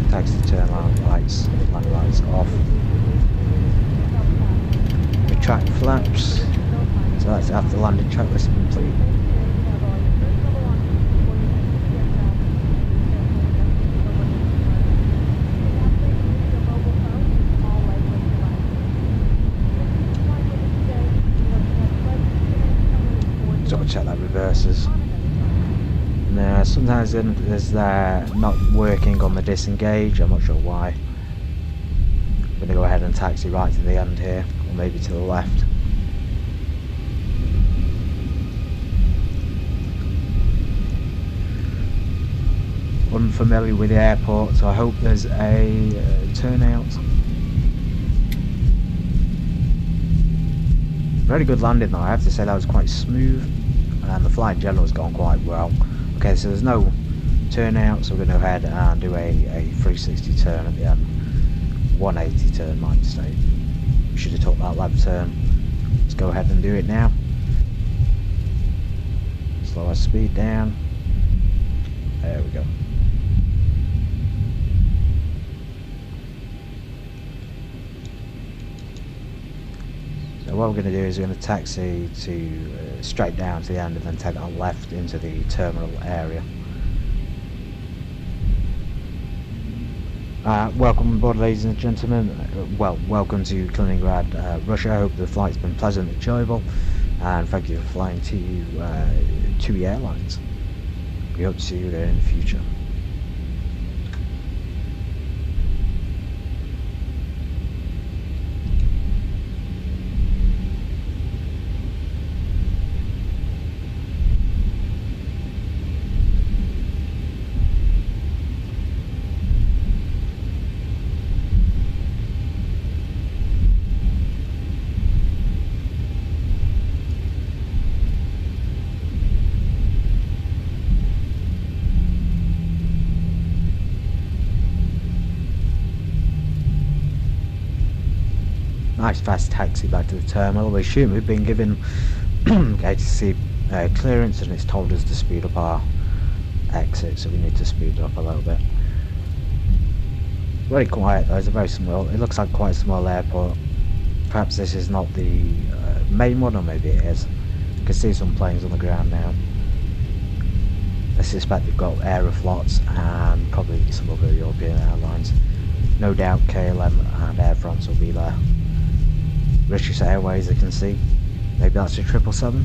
Taxi turn lights off. Retract flaps, so that's after landing checklist complete. reversers. Now sometimes they're not working on the disengage, I'm not sure why. I'm going to go ahead and taxi right to the end here, or maybe to the left. Unfamiliar with the airport, so I hope there's a turnout. Very good landing though, I have to say that was quite smooth, and the flight in general has gone quite well. Okay, so there's no turnout, so we're going to go ahead and do a 360 turn at the end. 180 turn, my mistake. We should have took that left turn. Let's go ahead and do it now. Slow our speed down. There we go. So what we're going to do is we're going to taxi to straight down to the end and then take our left into the terminal area. Welcome aboard, ladies and gentlemen. Welcome to Kaliningrad, Russia. I hope the flight's been pleasant and enjoyable, and thank you for flying TUI Airlines. We hope to see you there in the future. Nice fast taxi back to the terminal. We assume we've been given ATC clearance, and it's told us to speed up our exit, so we need to speed it up a little bit. Very quiet though, it's a very small, it looks like quite a small airport. Perhaps this is not the main one, or maybe it is. You can see some planes on the ground now. I suspect they've got Aeroflots and probably some other European airlines. No doubt KLM and Air France will be there. British Airways, I can see. Maybe that's a 777.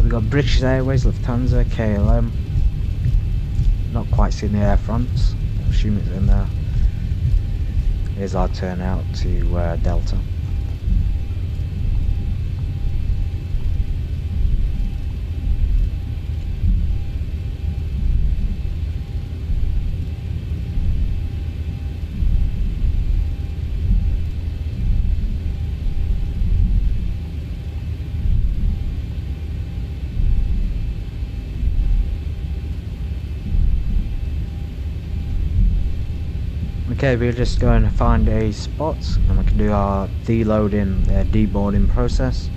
We've got British Airways, Lufthansa, KLM. Not quite seen the Air France. I assume it's in there. Here's our turnout to Delta. Okay, we're just going to find a spot and we can do our deloading, deboarding process.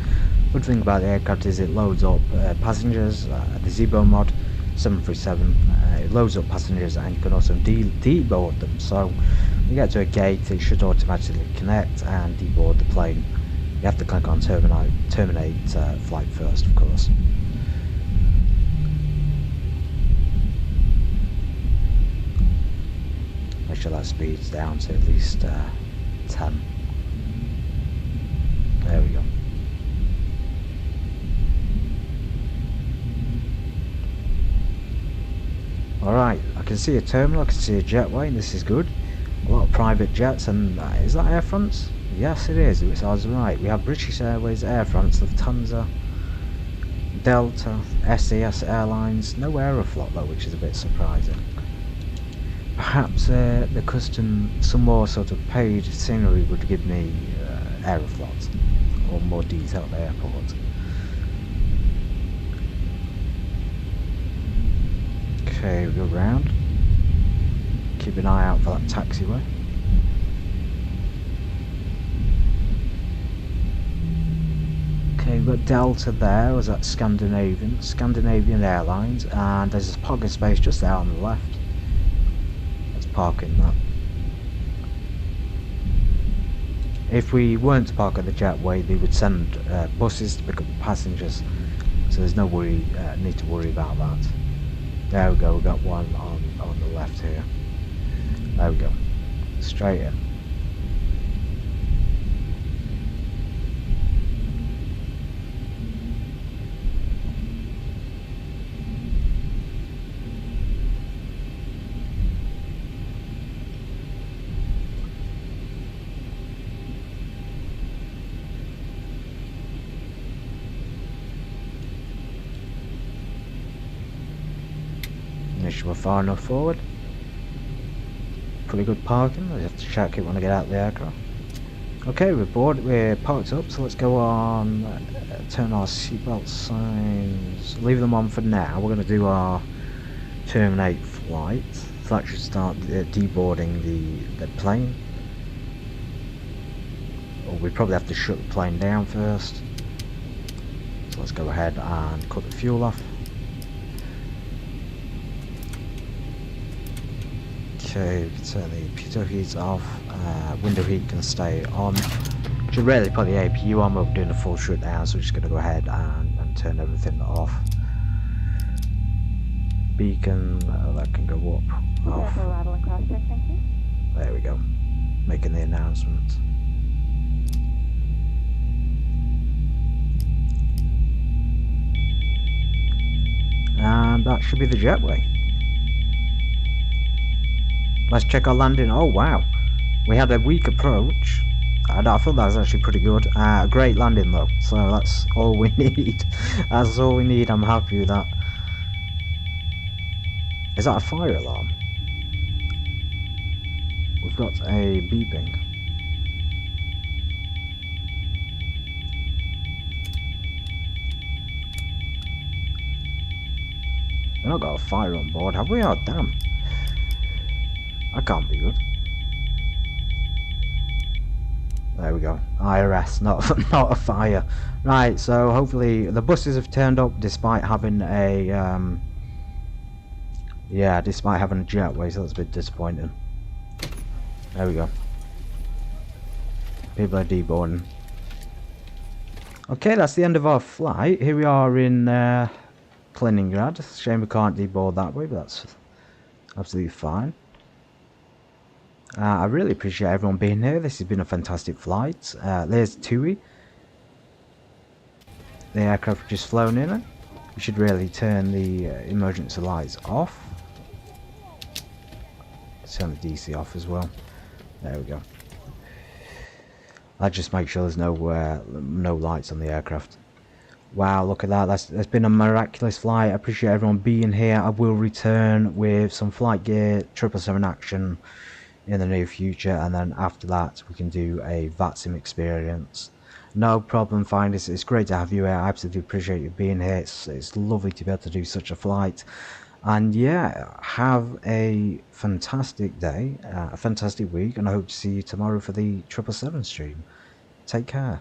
Good thing about the aircraft is it loads up passengers, the Zibo mod 737, it loads up passengers, and you can also deboard them. So when you get to a gate, it should automatically connect and deboard the plane. You have to click on terminate flight first, of course. Make sure that speed's down to at least 10. There we go. Alright, I can see a terminal, I can see a jetway, and this is good. A lot of private jets, and is that Air France? Yes it is, I was right. We have British Airways, Air France, Lufthansa, Delta, SAS Airlines, no Aeroflot though, which is a bit surprising. Perhaps the custom, some more sort of paid scenery would give me Aeroflot, or more detailed airport. Okay, we go round. Keep an eye out for that taxiway. Okay, we've got Delta there, was that Scandinavian Airlines, and there's a parking space just there on the left. Parking that. If we weren't to park at the jetway, they would send buses to pick up passengers, so there's no worry, need to worry about that. There we go, we've got one on the left here. There we go, straight in. making sure we're far enough forward. Pretty good parking. I have to check it when I get out of the aircraft. Okay, we're parked up, so let's go on, turn our seatbelt signs, leave them on for now. We're going to do our terminate flight, so that should start deboarding the plane. Or we probably have to shut the plane down first. So let's go ahead and cut the fuel off. Okay, we can turn the pitot heat off, window heat can stay on. Should really put the APU on, but we're doing a full shutdown, so we're just going to go ahead and turn everything off. Beacon, that can go up, off. There we go, making the announcement. And that should be the jetway. Let's check our landing. Oh wow, we had a weak approach. I thought that was actually pretty good. Great landing though, so that's all we need. That's all we need. I'm happy with that. Is that a fire alarm? We've got a beeping. We've not got a fire on board, have we? Oh damn. That can't be good. There we go. IRS, not a fire. Right, so hopefully the buses have turned up despite having a despite having a jetway, so that's a bit disappointing. There we go. People are deboarding. Okay, that's the end of our flight. Here we are in Kaliningrad. Shame we can't deboard that way, but that's absolutely fine. I really appreciate everyone being here. This has been a fantastic flight. There's TUI. The aircraft just flown in. We should really turn the emergency lights off. Turn the DC off as well. There we go. I'll just make sure there's no lights on the aircraft. Wow, look at that. That's been a miraculous flight. I appreciate everyone being here. I will return with some flight gear, 777 action in the near future, and then after that we can do a VATSIM experience. No problem, find us. It's great to have you here. I absolutely appreciate you being here. It's lovely to be able to do such a flight. And yeah, have a fantastic day, a fantastic week, and I hope to see you tomorrow for the 777 stream. Take care.